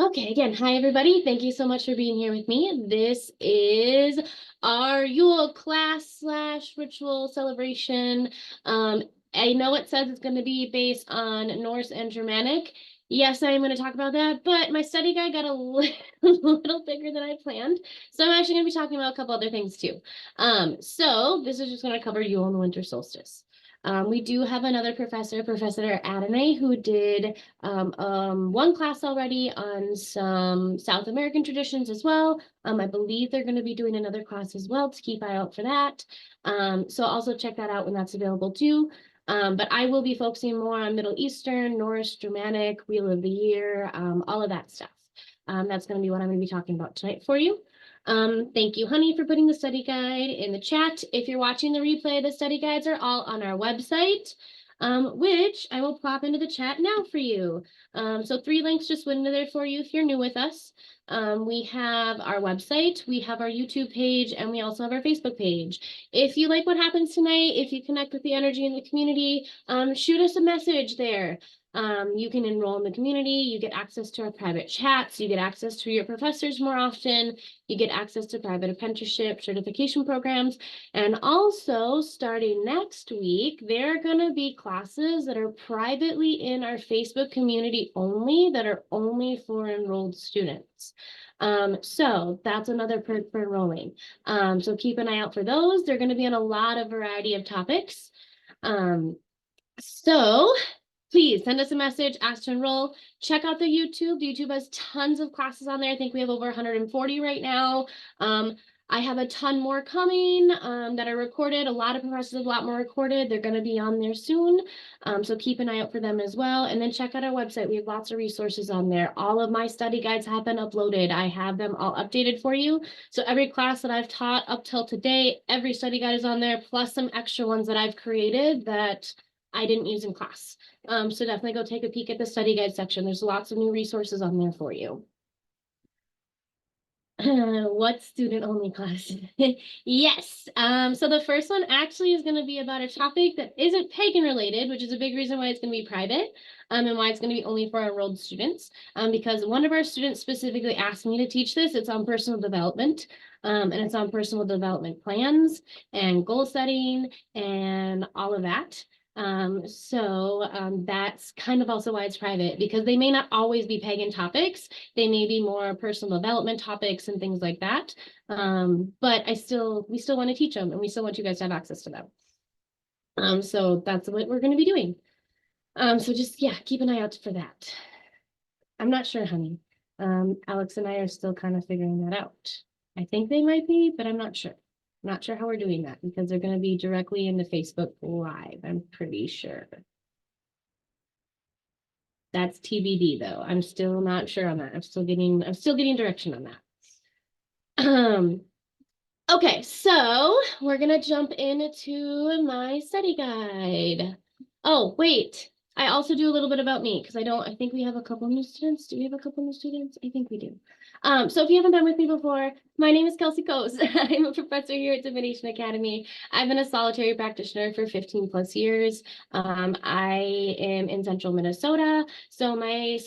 Okay, again, hi everybody. Thank you so much for being here with me. This is our Yule class slash ritual celebration. I know it says it's going to be based on Norse and Germanic. Yes, I am going to talk about that, but my study guide got a little bigger than I planned. So I'm actually going to be talking about a couple other things too. So this is just going to cover Yule and the Winter Solstice. We do have another professor, Professor Adonai, who did one class already on some South American traditions as well. I believe they're going to be doing another class as well to keep eye out for that. So also check that out when that's available too. But I will be focusing more on Middle Eastern, Norse, Germanic, Wheel of the Year, all of that stuff. That's going to be what I'm going to be talking about tonight for you. Thank you, honey, for putting the study guide in the chat. If you're watching the replay, the study guides are all on our website, which I will pop into the chat now for you. So 3 links just went into there for you if you're new with us. We have our website, we have our YouTube page, and we also have our Facebook page. If you like what happens tonight, if you connect with the energy in the community, shoot us a message there. You can enroll in the community, you get access to our private chats, you get access to your professors more often, you get access to private apprenticeship certification programs, and also starting next week, there are going to be classes that are privately in our Facebook community only, that are only for enrolled students. So that's another perk for enrolling. So keep an eye out for those. They're going to be on a lot of variety of topics. So please send us a message, ask to enroll. Check out the YouTube. YouTube has tons of classes on there. I think we have over 140 right now. I have a ton more coming that are recorded. A lot of professors have a lot more recorded. They're going to be on there soon. So keep an eye out for them as well. And then check out our website. We have lots of resources on there. All of my study guides have been uploaded. I have them all updated for you. So every class that I've taught up till today, every study guide is on there, plus some extra ones that I've created that I didn't use in class. So definitely go take a peek at the study guide section. There's lots of new resources on there for you. What student only class? Yes. So the first one actually is going to be about a topic that isn't pagan related, which is a big reason why it's going to be private, and why it's going to be only for enrolled students. Because one of our students specifically asked me to teach this. It's on personal development, and it's on personal development plans and goal setting and all of that. That's kind of also why it's private, because they may not always be pagan topics. They may be more personal development topics and things like that. But we still want to teach them, and we still want you guys to have access to them. So that's what we're going to be doing. So just, yeah, keep an eye out for that. I'm not sure, honey. Alex and I are still kind of figuring that out. I think they might be, but I'm not sure. Not sure how we're doing that, because they're going to be directly in the Facebook Live, I'm pretty sure. That's TBD though. I'm still not sure on that. I'm still getting direction on that. Okay, so we're gonna jump into my study guide. Oh, wait. I also do a little bit about me, because I think we have a couple new students. Do we have a couple new students? I think we do. So if you haven't been with me before, my name is Kelsey Coase. I'm a professor here at Divination Academy. I've been a solitary practitioner for 15 plus years. I am in central Minnesota. So my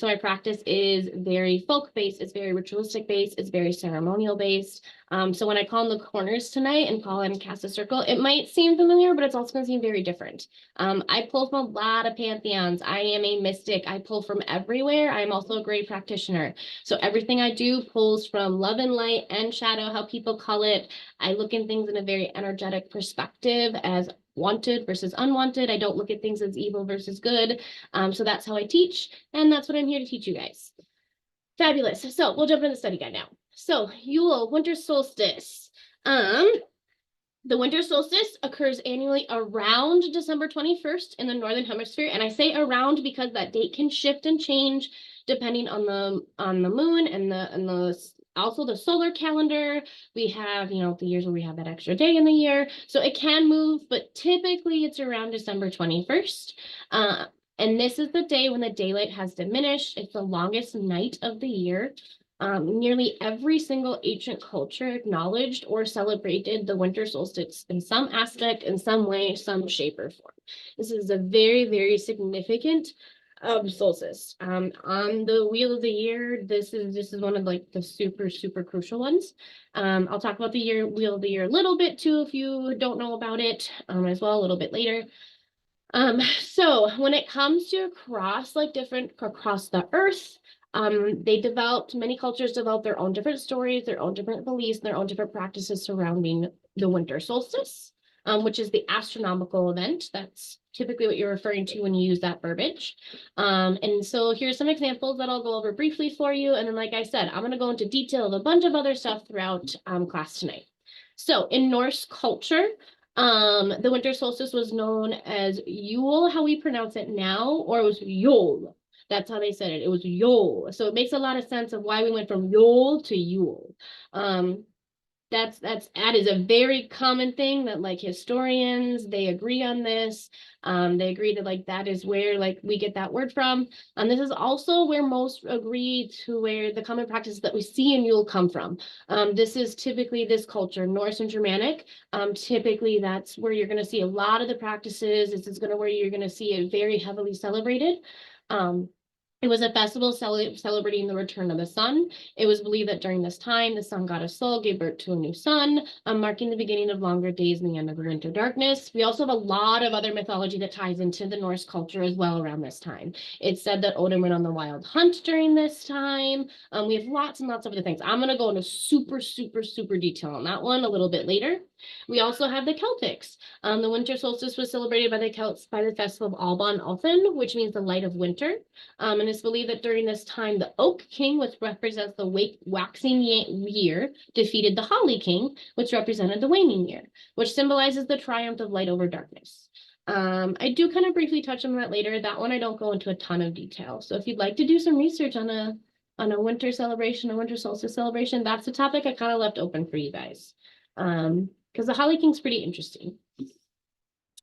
my practice is very folk-based, it's very ritualistic-based, it's very ceremonial-based. So when I call in the corners tonight and call in and cast a circle, it might seem familiar, but it's also going to seem very different. I pull from a lot of pantheons. I am a mystic. I pull from everywhere. I'm also a great practitioner. So everything I do pulls from love and light and shadow, how people call it. I look in things in a very energetic perspective, as wanted versus unwanted. I don't look at things as evil versus good. So that's how I teach, and that's what I'm here to teach you guys. Fabulous. So we'll jump into the study guide now. So Yule, winter solstice. The winter solstice occurs annually around December 21st in the Northern Hemisphere. And I say around because that date can shift and change depending on the moon and also the solar calendar. We have, the years where we have that extra day in the year. So it can move, but typically it's around December 21st. And this is the day when the daylight has diminished. It's the longest night of the year. Nearly every single ancient culture acknowledged or celebrated the winter solstice in some aspect, in some way, some shape or form. This is a very, very significant solstice. On the wheel of the year, this is one of like the super crucial ones. I'll talk about the wheel of the year a little bit too if you don't know about it, as well a little bit later. So when it comes to across the earth, many cultures developed their own different stories, their own different beliefs, their own different practices surrounding the winter solstice, which is the astronomical event. That's typically what you're referring to when you use that verbiage. And so here's some examples that I'll go over briefly for you. And then, like I said, I'm going to go into detail of a bunch of other stuff throughout class tonight. So in Norse culture, the winter solstice was known as Yule, how we pronounce it now, or it was Yule. That's how they said it. It was Yule. So it makes a lot of sense of why we went from Yule to Yule. That is a very common thing that like historians, they agree on this. They agree that like that is where like we get that word from. And this is also where most agree to where the common practices that we see in Yule come from. This is typically this culture, Norse and Germanic. Typically that's where you're going to see a lot of the practices. This is where you're going to see it very heavily celebrated. It was a festival celebrating the return of the sun. It was believed that during this time, the sun goddess Sol gave birth to a new sun, marking the beginning of longer days and the end of winter darkness. We also have a lot of other mythology that ties into the Norse culture as well around this time. It's said that Odin went on the wild hunt during this time. We have lots and lots of other things. I'm going to go into super detail on that one a little bit later. We also have the Celtics. The winter solstice was celebrated by the Celts by the festival of Alban Alfin, which means the light of winter. And it's believed that during this time, the Oak King, which represents the waxing year, defeated the Holly King, which represented the waning year, which symbolizes the triumph of light over darkness. I do kind of briefly touch on that later. That one I don't go into a ton of detail. So if you'd like to do some research on a winter celebration, a winter solstice celebration, that's a topic I kind of left open for you guys. Because the Holly King's pretty interesting.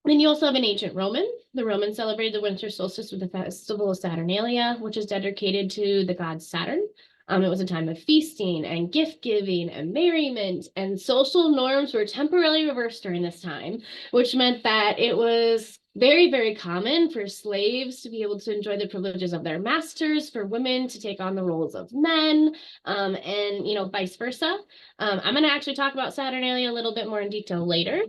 Then you also have an ancient Roman. The Romans celebrated the winter solstice with the festival of Saturnalia, which is dedicated to the god Saturn. It was a time of feasting and gift giving and merriment, and social norms were temporarily reversed during this time, which meant that it was very common for slaves to be able to enjoy the privileges of their masters, for women to take on the roles of men, and vice versa. I'm going to actually talk about Saturnalia a little bit more in detail later.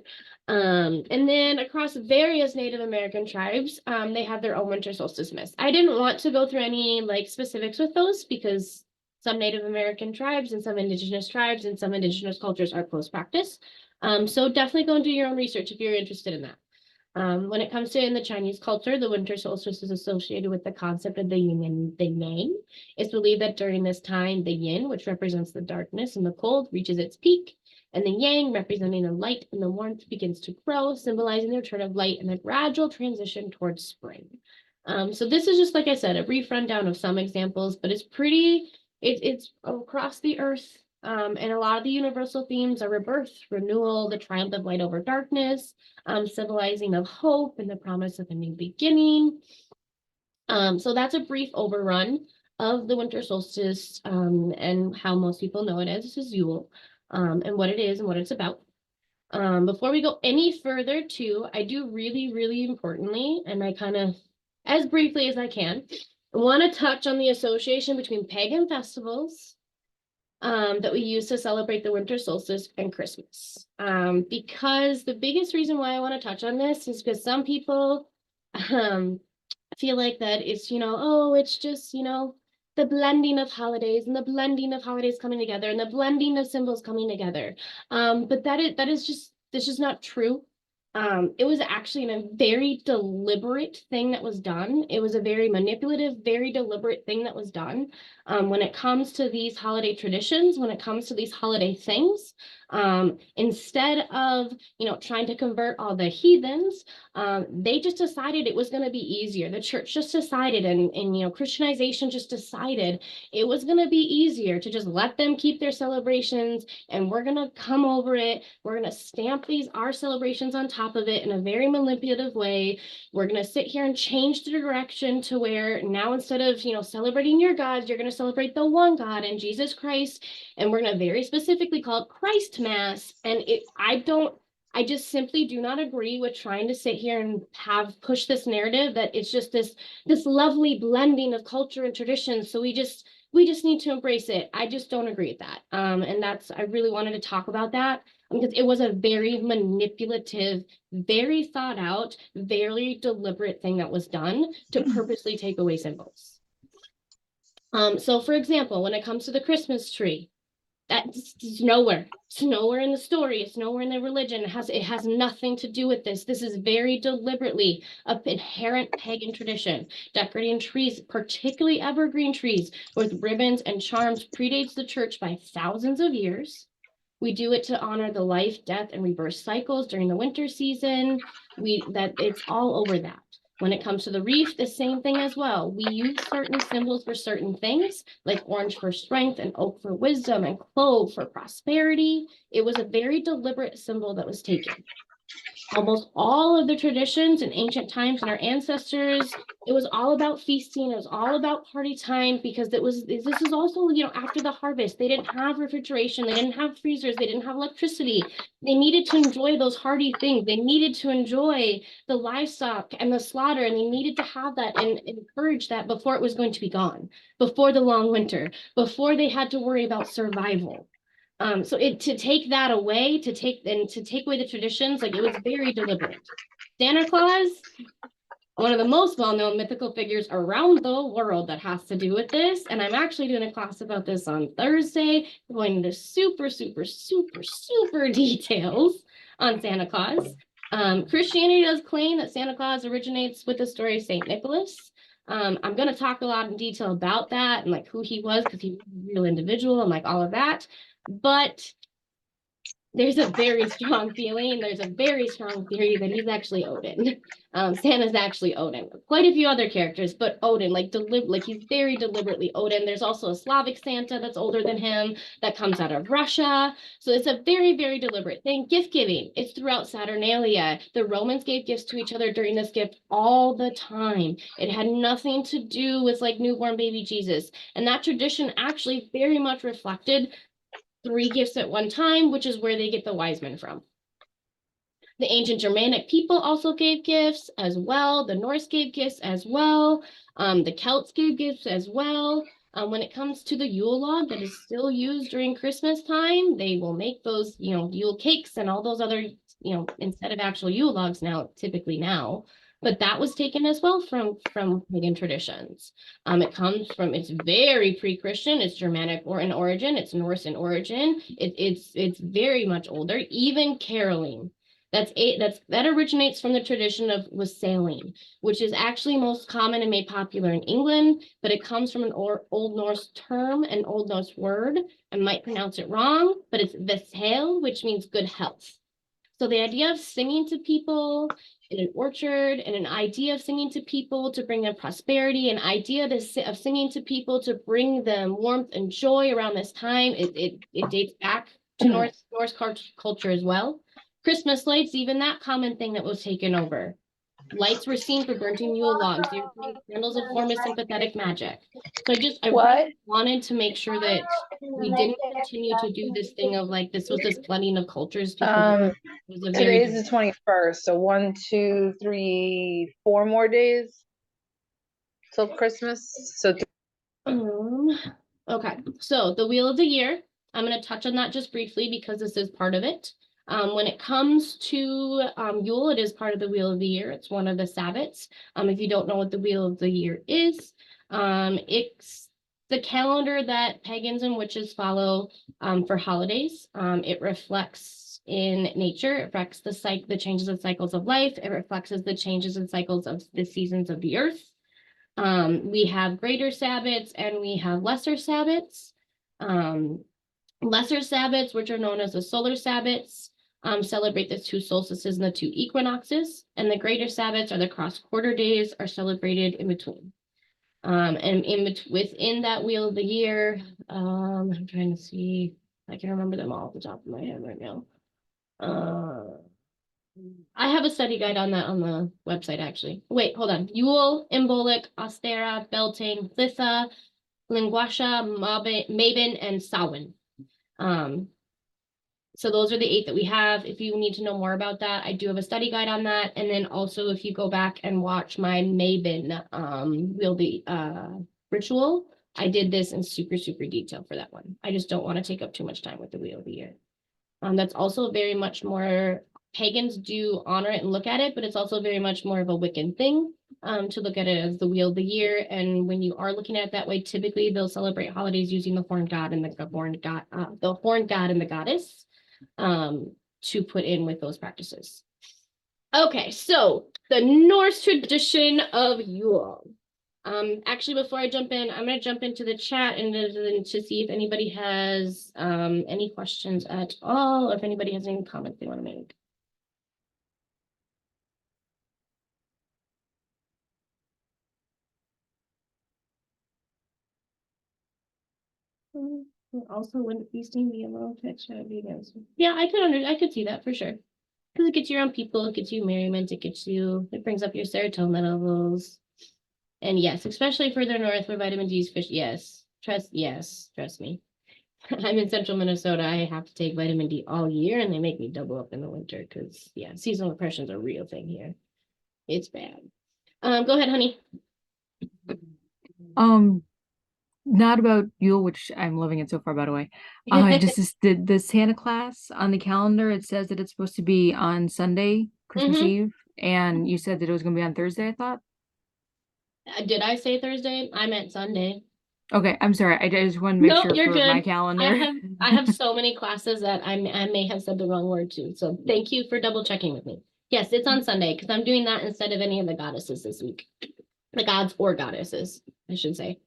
And then across various Native American tribes, they have their own winter solstice myths. I didn't want to go through any like specifics with those because some Native American tribes and some indigenous tribes and some indigenous cultures are close practice. So definitely go and do your own research if you're interested in that. When it comes to in the Chinese culture, the winter solstice is associated with the concept of the yin and the yang. It's believed that during this time, the yin, which represents the darkness and the cold, reaches its peak, and the yang, representing the light and the warmth, begins to grow, symbolizing the return of light and the gradual transition towards spring. So this is just, like I said, a brief rundown of some examples, but it's across the earth. And a lot of the universal themes are rebirth, renewal, the triumph of light over darkness, symbolizing of hope and the promise of a new beginning. So that's a brief overrun of the winter solstice and how most people know it as. This is Yule, and what it is and what it's about. Before we go any further too, I do really importantly, and I kind of, as briefly as I can, want to touch on the association between pagan festivals that we use to celebrate the winter solstice and Christmas. Because the biggest reason why I want to touch on this is because some people feel like that it's, it's just, the blending of holidays and the blending of holidays coming together and the blending of symbols coming together. But that's just not true. It was actually a very deliberate thing that was done. It was a very manipulative, very deliberate thing that was done. When it comes to these holiday traditions, when it comes to these holiday things, instead of, trying to convert all the heathens, they just decided it was going to be easier. The church just decided, and Christianization just decided it was going to be easier to just let them keep their celebrations, and we're going to come over it. We're going to stamp our celebrations on top of it in a very manipulative way. We're going to sit here and change the direction to where now instead of, celebrating your gods, you're going to celebrate the one God and Jesus Christ. And we're going to very specifically call it Christ Mass. And I just simply do not agree with trying to sit here and push this narrative that it's just this lovely blending of culture and traditions. So we just need to embrace it. I just don't agree with that. And I really wanted to talk about that because it was a very manipulative, very thought out, very deliberate thing that was done to purposely take away symbols. So for example, when it comes to the Christmas tree, that's nowhere. It's nowhere in the story. It's nowhere in the religion. It has nothing to do with this. This is very deliberately an inherent pagan tradition. Decorating trees, particularly evergreen trees, with ribbons and charms predates the church by thousands of years. We do it to honor the life, death, and rebirth cycles during the winter season. It's all over that. When it comes to the wreath, the same thing as well. We use certain symbols for certain things, like orange for strength and oak for wisdom and clove for prosperity. It was a very deliberate symbol that was taken. Almost all of the traditions in ancient times and our ancestors, it was all about feasting. It was all about party time because this is also, after the harvest. They didn't have refrigeration. They didn't have freezers. They didn't have electricity. They needed to enjoy those hearty things. They needed to enjoy the livestock and the slaughter, and they needed to have that and encourage that before it was going to be gone, before the long winter, before they had to worry about survival. So to take that away, to take away the traditions, like it was very deliberate. Santa Claus, one of the most well-known mythical figures around the world that has to do with this. And I'm actually doing a class about this on Thursday, going into super, super, super, super details on Santa Claus. Christianity does claim that Santa Claus originates with the story of Saint Nicholas. I'm going to talk a lot in detail about that and like who he was, because he was a real individual and like all of that. But there's a very strong feeling, there's a very strong theory that he's actually Odin. Santa's actually Odin. Quite a few other characters, but Odin, like he's very deliberately Odin. There's also a Slavic Santa that's older than him that comes out of Russia. So it's a very, very deliberate thing. Gift giving, it's throughout Saturnalia. The Romans gave gifts to each other during this gift all the time. It had nothing to do with like newborn baby Jesus. And that tradition actually very much reflected 3 gifts at one time, which is where they get the wise men from. The ancient Germanic people also gave gifts as well. The Norse gave gifts as well. The Celts gave gifts as well. When it comes to the Yule log that is still used during Christmas time, they will make those, Yule cakes and all those other, instead of actual Yule logs typically now. But that was taken as well from pagan traditions. It's very pre-Christian, it's Germanic or in origin, it's Norse in origin. It's very much older. Even caroling, that originates from the tradition of wassailing, which is actually most common and made popular in England, but it comes from an Old Norse term, an Old Norse word. I might pronounce it wrong, but it's veshail, which means good health. So the idea of singing to people in an orchard, and an idea of singing to people to bring them prosperity, an idea of singing to people to bring them warmth and joy around this time, it dates back to Norse culture as well. Christmas lights, even that common thing that was taken over. Lights were seen for burning Yule logs. They were candles of form of sympathetic magic. So I really wanted to make sure that we didn't continue to do this thing of like, this was this blending of cultures. Because it was a very Today's the 21st, so 1, 2, 3, 4 more days till Christmas. So okay, so the wheel of the year, I'm going to touch on that just briefly because this is part of it. When it comes to Yule, it is part of the wheel of the year. It's one of the sabbats. If you don't know what the wheel of the year is, it's the calendar that pagans and witches follow for holidays. It reflects in nature. It reflects the changes and cycles of life. It reflects the changes and cycles of the seasons of the earth. We have greater sabbats and we have lesser sabbats. Lesser sabbats, which are known as the solar sabbats, celebrate the 2 solstices and the 2 equinoxes, and the greater sabbats are the cross-quarter days are celebrated in between. And within that wheel of the year, I'm trying to see, I can remember them all off the top of my head right now. I have a study guide on that on the website, actually. Wait, hold on. Yule, Imbolc, Ostera, Beltane, Litha, Linguasha, Mabon, and Samhain. So those are the 8 that we have. If you need to know more about that, I do have a study guide on that. And then also if you go back and watch my Mabon ritual, I did this in super, super detail for that one. I just don't want to take up too much time with the Wheel of the Year. That's also very much more, pagans do honor it and look at it, but it's also very much more of a Wiccan thing to look at it as the Wheel of the Year. And when you are looking at it that way, typically they'll celebrate holidays using the horned god and the horned god and the goddess to put in with those practices. Okay, so the Norse tradition of Yule. Actually, before I jump in, I'm going to jump into the chat and to see if anybody has any questions at all, or if anybody has any comments they want to make. Also, wouldn't feasting be a little extra vegans? Yeah, I could see that for sure. Because it gets you around people, it gets you merriment, it brings up your serotonin levels. And yes, especially further north where vitamin D is fish. Yes, trust me. I'm in central Minnesota. I have to take vitamin D all year and they make me double up in the winter because yeah, seasonal depression is a real thing here. It's bad. Go ahead, honey. Not about Yule, which I'm loving it so far, by the way. Just the Santa class on the calendar, it says that it's supposed to be on Sunday, Christmas Eve, and you said that it was going to be on Thursday, I thought. Did I say Thursday? I meant Sunday. Okay, I'm sorry. I just want to make sure you're for good. my calendar. I have so many classes that I may have said the wrong word too. So thank you for double checking with me. Yes, it's on Sunday because I'm doing that instead of any of the goddesses this week. The gods or goddesses, I should say.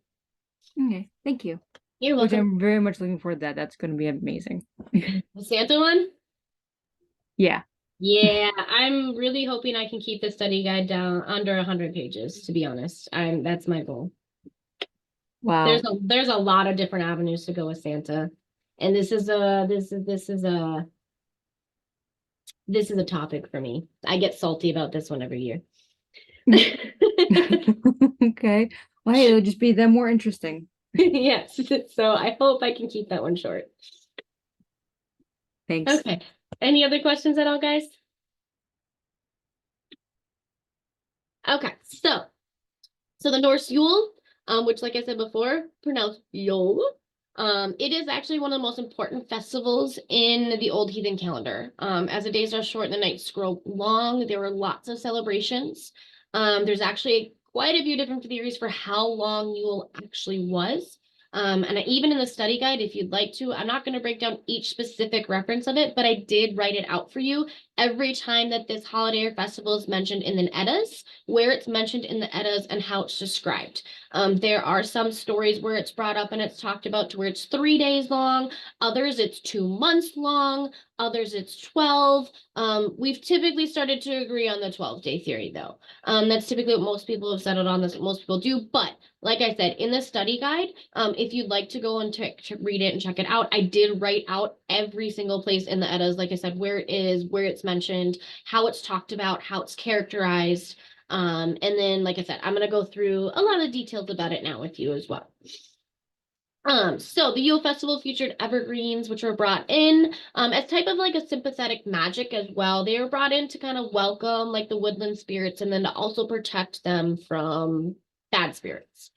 Okay, thank you. You're welcome. Which I'm very much looking forward to that. That's going to be amazing. The Santa one? Yeah. Yeah, I'm really hoping I can keep the study guide down under 100 pages, to be honest. That's my goal. Wow. There's a lot of different avenues to go with Santa. And this is a topic for me. I get salty about this one every year. Okay. Well, hey, it'll just be then more interesting. Yes. So I hope I can keep that one short. Thanks. Okay. Any other questions at all, guys? Okay. So the Norse Yule, which, like I said before, pronounced Yule. It is actually one of the most important festivals in the old heathen calendar. As the days are short and the nights grow long, there were lots of celebrations. There's actually quite a few different theories for how long Yule actually was. And even in the study guide, if you'd like to, I'm not going to break down each specific reference of it, but I did write it out for you. Every time that this holiday or festival is mentioned in the Eddas, where it's mentioned in the Eddas and how it's described. There are some stories where it's brought up and it's talked about to where it's 3 days long. Others it's 2 months long. Others it's 12. We've typically started to agree on the 12-day theory though. That's typically what most people have settled on. That's what most people do. But like I said, in the study guide, if you'd like to go and to read it and check it out, I did write out every single place in the Eddas, like I said, where it is, where it's mentioned, how it's talked about, how it's characterized. And then, like I said, I'm going to go through a lot of details about it now with you as well. So the Yule Festival featured evergreens, which were brought in as type of like a sympathetic magic as well. They were brought in to kind of welcome like the woodland spirits and then to also protect them from bad spirits.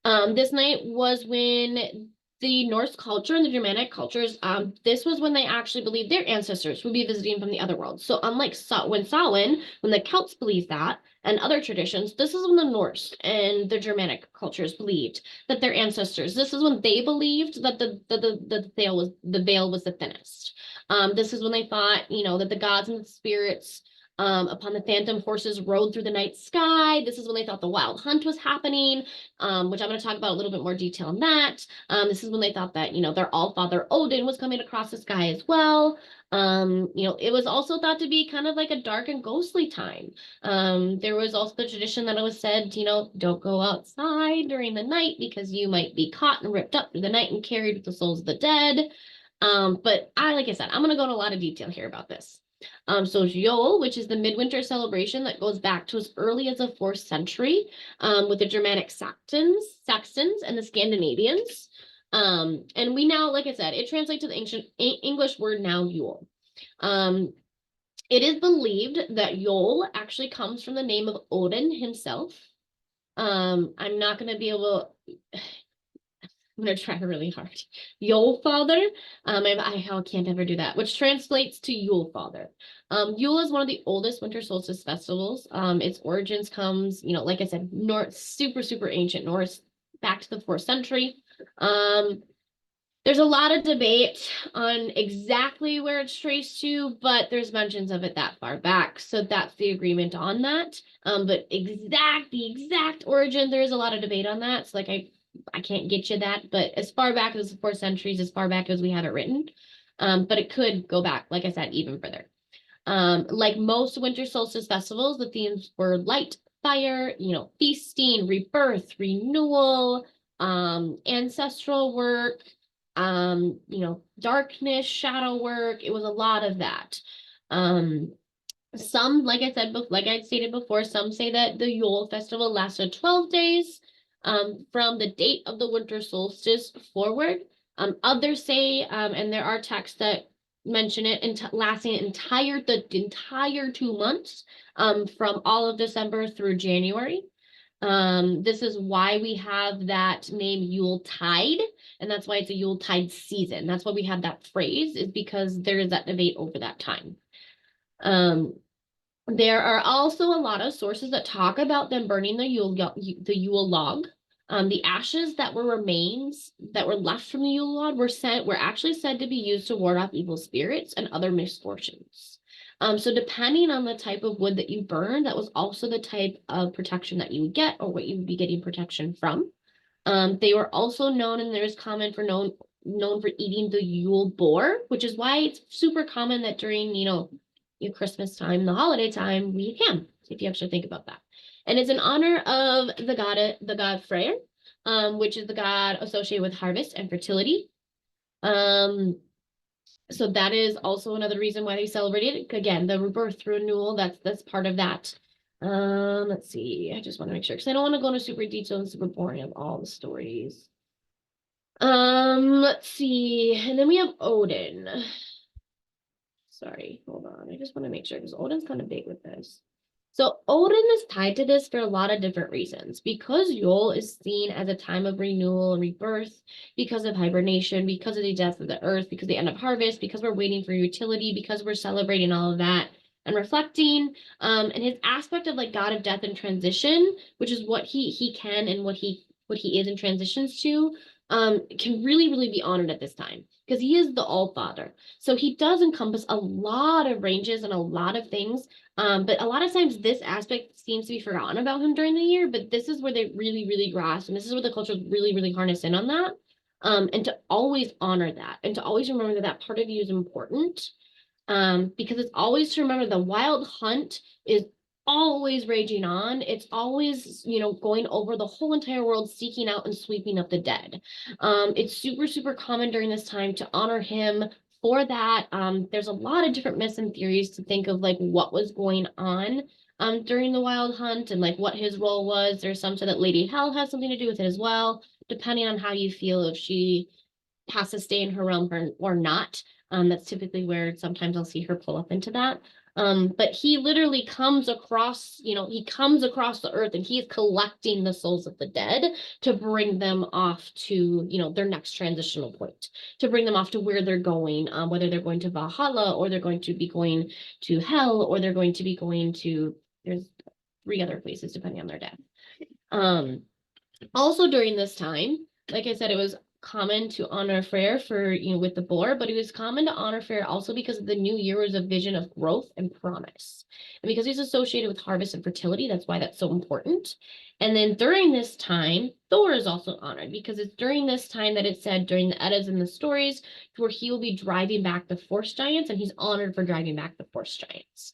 This night was when the Norse culture and the Germanic cultures, this was when they actually believed their ancestors would be visiting from the other world. So unlike when the Celts believed that, and other traditions, this is when the Norse and the Germanic cultures believed that their ancestors, this is when they believed that the veil was the thinnest. This is when they thought, that the gods and the spirits upon the phantom horses rode through the night sky. This is when they thought the wild hunt was happening, which I'm going to talk about a little bit more detail on that. This is when they thought that, their all-father Odin was coming across the sky as well. It was also thought to be kind of like a dark and ghostly time. There was also the tradition that it was said, don't go outside during the night because you might be caught and ripped up through the night and carried with the souls of the dead. But like I said, I'm going to go into a lot of detail here about this. So Yule, which is the midwinter celebration that goes back to as early as the 4th century with the Germanic Saxons and the Scandinavians. And we now, like I said, it translates to the ancient English word now Yule. It is believed that Yule actually comes from the name of Odin himself. I'm not going to be able I'm going to try really hard. Yule Father. I can't ever do that, which translates to Yule Father. Yule is one of the oldest winter solstice festivals. Its origins comes, like I said, North, super ancient Norse, back to the 4th century. There's a lot of debate on exactly where it's traced to, but there's mentions of it that far back. So that's the agreement on that. But the exact origin, there is a lot of debate on that. So like I can't get you that, but as far back as the 4th centuries, as far back as we have it written. But it could go back, like I said, even further. Like most winter solstice festivals, the themes were light, fire, feasting, rebirth, renewal, ancestral work, darkness, shadow work. It was a lot of that. Some, like I said, like I stated before, some say that the Yule festival lasted 12 days from the date of the winter solstice forward. Others say, and there are texts that mention it lasting the entire 2 months from all of December through January. This is why we have that name Yuletide, and that's why it's a Yuletide season. That's why we have that phrase, is because there is that debate over that time. There are also a lot of sources that talk about them burning the Yule log. The ashes that were remains that were left from the Yule log were actually said to be used to ward off evil spirits and other misfortunes. So depending on the type of wood that you burn, that was also the type of protection that you would get, or what you would be getting protection from. They were also known, and there's known for eating the Yule boar, which is why it's super common that during, your Christmas time, the holiday time, we eat ham, if you actually think about that. And it's in honor of the god Freyr, which is the god associated with harvest and fertility. So that is also another reason why they celebrate it. Again, the rebirth, renewal, that's part of that. Let's see. I just want to make sure, because I don't want to go into super detail and super boring of all the stories. Let's see. And then we have Odin. Sorry, hold on. I just want to make sure, because Odin's kind of big with this. So Odin is tied to this for a lot of different reasons. Because Yule is seen as a time of renewal and rebirth, because of hibernation, because of the death of the earth, because of the end of harvest, because we're waiting for utility, because we're celebrating all of that and reflecting. And his aspect of like god of death and transition, which is what he can and what he is in transitions to, can really be honored at this time, because he is the All-Father. So he does encompass a lot of ranges and a lot of things. But a lot of times this aspect seems to be forgotten about him during the year, but this is where they really grasp, and this is where the culture really harness in on that. And to always honor that, and to always remember that part of you is important. Because it's always to remember the wild hunt is always raging on. It's always, going over the whole entire world, seeking out and sweeping up the dead. It's super common during this time to honor him for that. There's a lot of different myths and theories to think of like what was going on during the wild hunt and like what his role was. There's some say that Lady Hell has something to do with it as well, depending on how you feel, if she has to stay in her realm or not. That's typically where sometimes I'll see her pull up into that. But he literally comes across, he comes across the earth, and he's collecting the souls of the dead to bring them off to, their next transitional point, to bring them off to where they're going, whether they're going to Valhalla, or they're going to be going to hell, or they're going to be going to, there's 3 other places depending on their death. Also during this time, like I said, it was common to honor Freyr for, with the boar, but it was common to honor Freyr also because the new year was a vision of growth and promise. And because he's associated with harvest and fertility, that's why that's so important. And then during this time, Thor is also honored, because it's during this time that it's said during the Eddas and the stories where he will be driving back the forest giants, and he's honored for driving back the forest giants.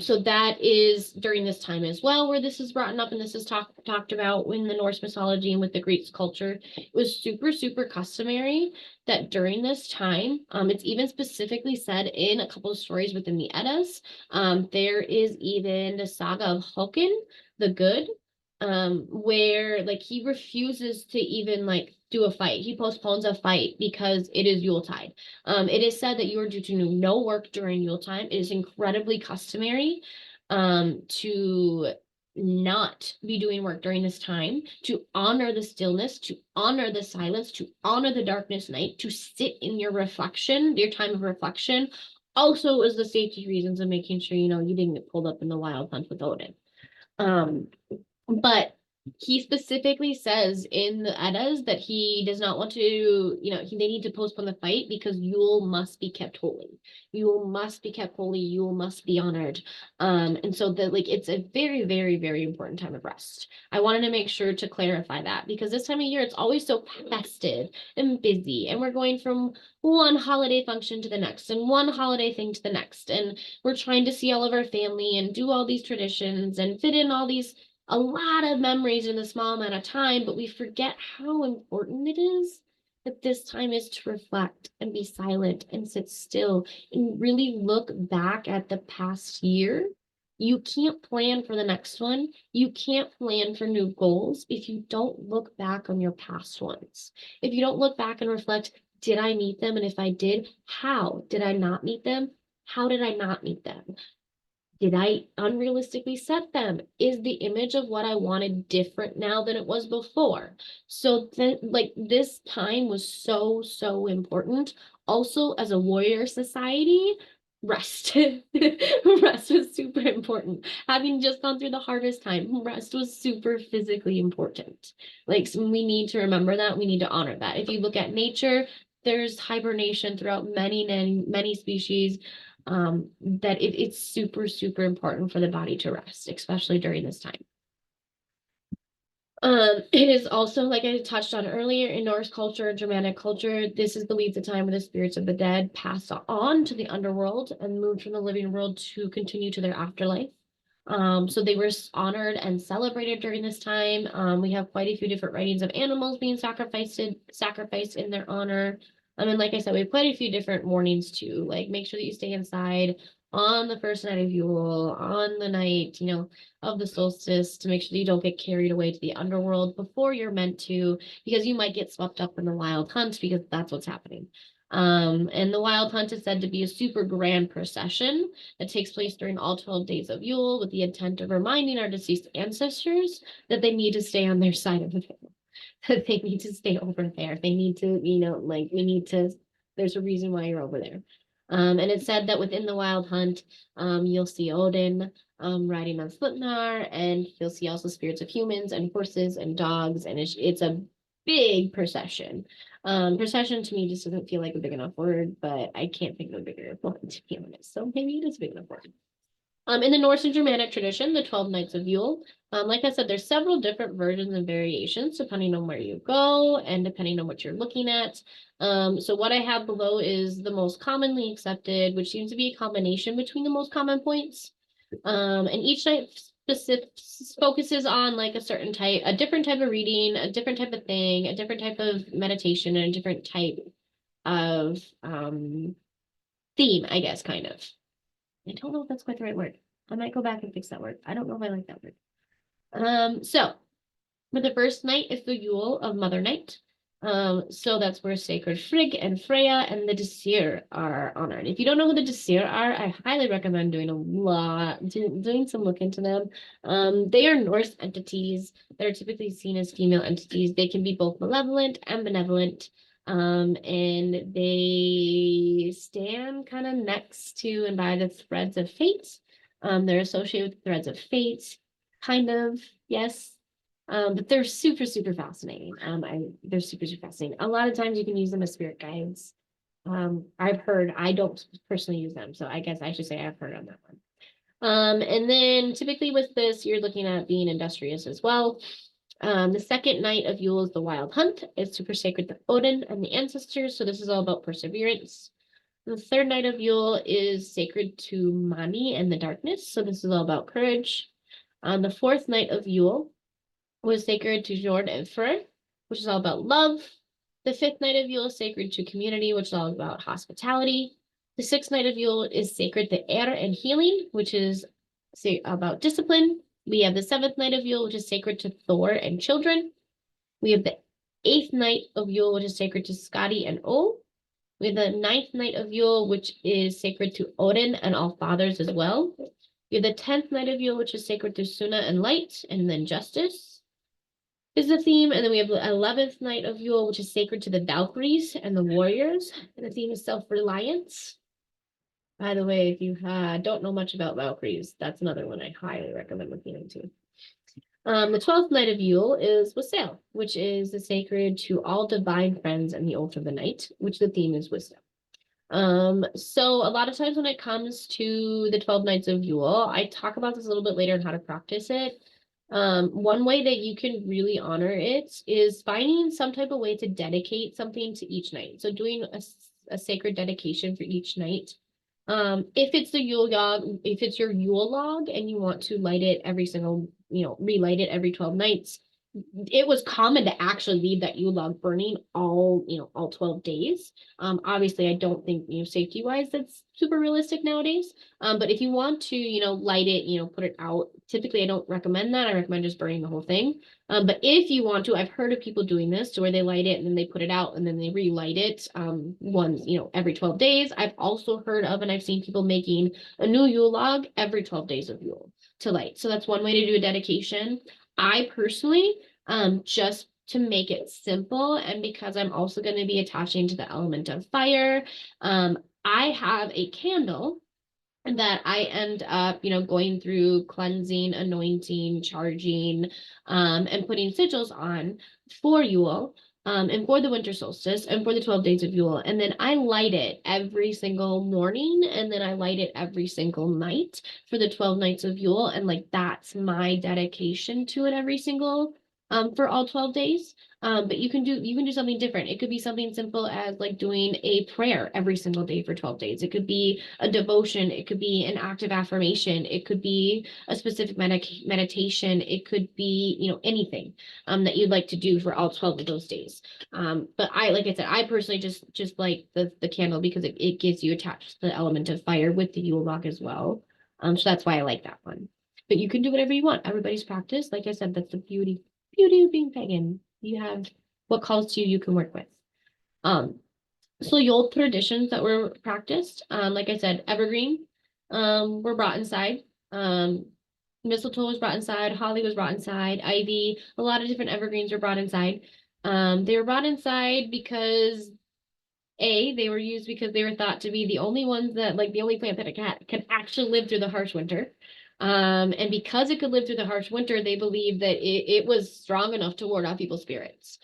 So that is during this time as well where this is brought up, and this is talked about in the Norse mythology and with the Greek culture. It was super customary that during this time, it's even specifically said in a couple of stories within the Eddas. There is even the saga of Håkon the Good, where like he refuses to even like do a fight. He postpones a fight because it is Yuletide. It is said that you are due to do no work during Yuletime. It is incredibly customary to not be doing work during this time, to honor the stillness, to honor the silence, to honor the darkness night, to sit in your reflection, your time of reflection. Also, is the safety reasons of making sure you didn't get pulled up in the wild hunt with Odin. But he specifically says in the Eddas that he does not want to, they need to postpone the fight because Yule must be kept holy. Yule must be kept holy. Yule must be honored. And so that like it's a very, very, very important time of rest. I wanted to make sure to clarify that because this time of year it's always so festive and busy, and we're going from one holiday function to the next and one holiday thing to the next, and we're trying to see all of our family and do all these traditions and fit in a lot of memories in a small amount of time, but we forget how important it is that this time is to reflect and be silent and sit still and really look back at the past year. You can't plan for the next one. You can't plan for new goals if you don't look back on your past ones. If you don't look back and reflect, did I meet them? And if I did, how did I not meet them? How did I not meet them? Did I unrealistically set them? Is the image of what I wanted different now than it was before? So like this time was so, so important. Also, as a warrior society, rest. Rest was super important. Having just gone through the hardest time, rest was super physically important. Like so we need to remember that. We need to honor that. If you look at nature, there's hibernation throughout many, many, many species. That it's super, super important for the body to rest, especially during this time. It is also, like I touched on earlier, in Norse culture and Germanic culture, this is believed the time when the spirits of the dead pass on to the underworld and moved from the living world to continue to their afterlife. So they were honored and celebrated during this time. We have quite a few different writings of animals being sacrificed in their honor. And like I said, we have quite a few different warnings too, like make sure that you stay inside on the first night of Yule, on the night, of the solstice, to make sure that you don't get carried away to the underworld before you're meant to, because you might get swept up in the wild hunt because that's what's happening. And the wild hunt is said to be a super grand procession that takes place during all 12 days of Yule with the intent of reminding our deceased ancestors that they need to stay on their side of the family. That they need to stay over there. They need to, there's a reason why you're over there. And it's said that within the wild hunt, you'll see Odin riding on Sleipnir, and you'll see also spirits of humans and horses and dogs, and it's a big procession. Procession to me just doesn't feel like a big enough word, but I can't think of a bigger one to be honest. So maybe it is a big enough word. In the Norse and Germanic tradition, the 12 nights of Yule, like I said, there's several different versions and variations depending on where you go and depending on what you're looking at. So what I have below is the most commonly accepted, which seems to be a combination between the most common points. And each night focuses on like a different type of reading, a different type of thing, a different type of meditation, and a different type of theme, I guess, kind of. I don't know if that's quite the right word. I might go back and fix that word. I don't know if I like that word. So for the first night is the Yule of Mother Night. So that's where sacred Frigg and Freya and the Disir are honored. If you don't know who the Disir are, I highly recommend doing some look into them. They are Norse entities that are typically seen as female entities. They can be both malevolent and benevolent. And they stand kind of next to and by the threads of fate. They're associated with threads of fate, kind of, yes. But they're super, super fascinating. They're super, super fascinating. A lot of times you can use them as spirit guides. I've heard, I don't personally use them, so I guess I should say I've heard on that one. And then typically with this, you're looking at being industrious as well. The second night of Yule is the Wild Hunt. It's super sacred to Odin and the ancestors, so this is all about perseverance. The third night of Yule is sacred to Mani and the darkness, so this is all about courage. The fourth night of Yule was sacred to Jord and Freyr, which is all about love. The fifth night of Yule is sacred to community, which is all about hospitality. The sixth night of Yule is sacred to air and healing, which is about discipline. We have the 7th night of Yule, which is sacred to Thor and children. We have the 8th night of Yule, which is sacred to Skadi and Ol. We have the 9th night of Yule, which is sacred to Odin and all fathers as well. We have the 10th night of Yule, which is sacred to Suna and light, and then justice is the theme. And then we have the 11th night of Yule, which is sacred to the Valkyries and the warriors. And the theme is self-reliance. By the way, if you don't know much about Valkyries, that's another one I highly recommend looking into. The 12th night of Yule is Wassail, which is the sacred to all divine friends and the oath of the night, which the theme is wisdom. So a lot of times when it comes to the 12 nights of Yule, I talk about this a little bit later on how to practice it. One way that you can really honor it is finding some type of way to dedicate something to each night. So doing a sacred dedication for each night. If it's the Yule log, if it's your Yule log and you want to light it every single, relight it every 12 nights, it was common to actually leave that Yule log burning all 12 days. Obviously I don't think, safety wise, that's super realistic nowadays. But if you want to, light it, put it out, typically I don't recommend that. I recommend just burning the whole thing. But if you want to, I've heard of people doing this to where they light it and then they put it out and then they relight it once, every 12 days. I've also heard of, and I've seen people making a new Yule log every 12 days of Yule to light. So that's one way to do a dedication. I personally, just to make it simple, and because I'm also going to be attaching to the element of fire, I have a candle that I end up, going through cleansing, anointing, charging, and putting sigils on for Yule, and for the winter solstice and for the 12 days of Yule. And then I light it every single morning, and then I light it every single night for the 12 nights of Yule. And like, that's my dedication to it every single, for all 12 days. But you can do something different. It could be something simple as like doing a prayer every single day for 12 days. It could be a devotion. It could be an active affirmation. It could be a specific meditation. It could be, anything that you'd like to do for all 12 of those days. But like I said, I personally just like the candle because it gives you attached to the element of fire with the Yule log as well. So that's why I like that one. But you can do whatever you want. Everybody's practice. Like I said, that's the beauty of being pagan. You have what calls to you can work with. So Yule traditions that were practiced, like I said, evergreen were brought inside. Mistletoe was brought inside, holly was brought inside, ivy, a lot of different evergreens were brought inside. They were brought inside because they were used because they were thought to be the only ones that, like, the only plant that can actually live through the harsh winter. And because it could live through the harsh winter, they believed that it was strong enough to ward off evil spirits.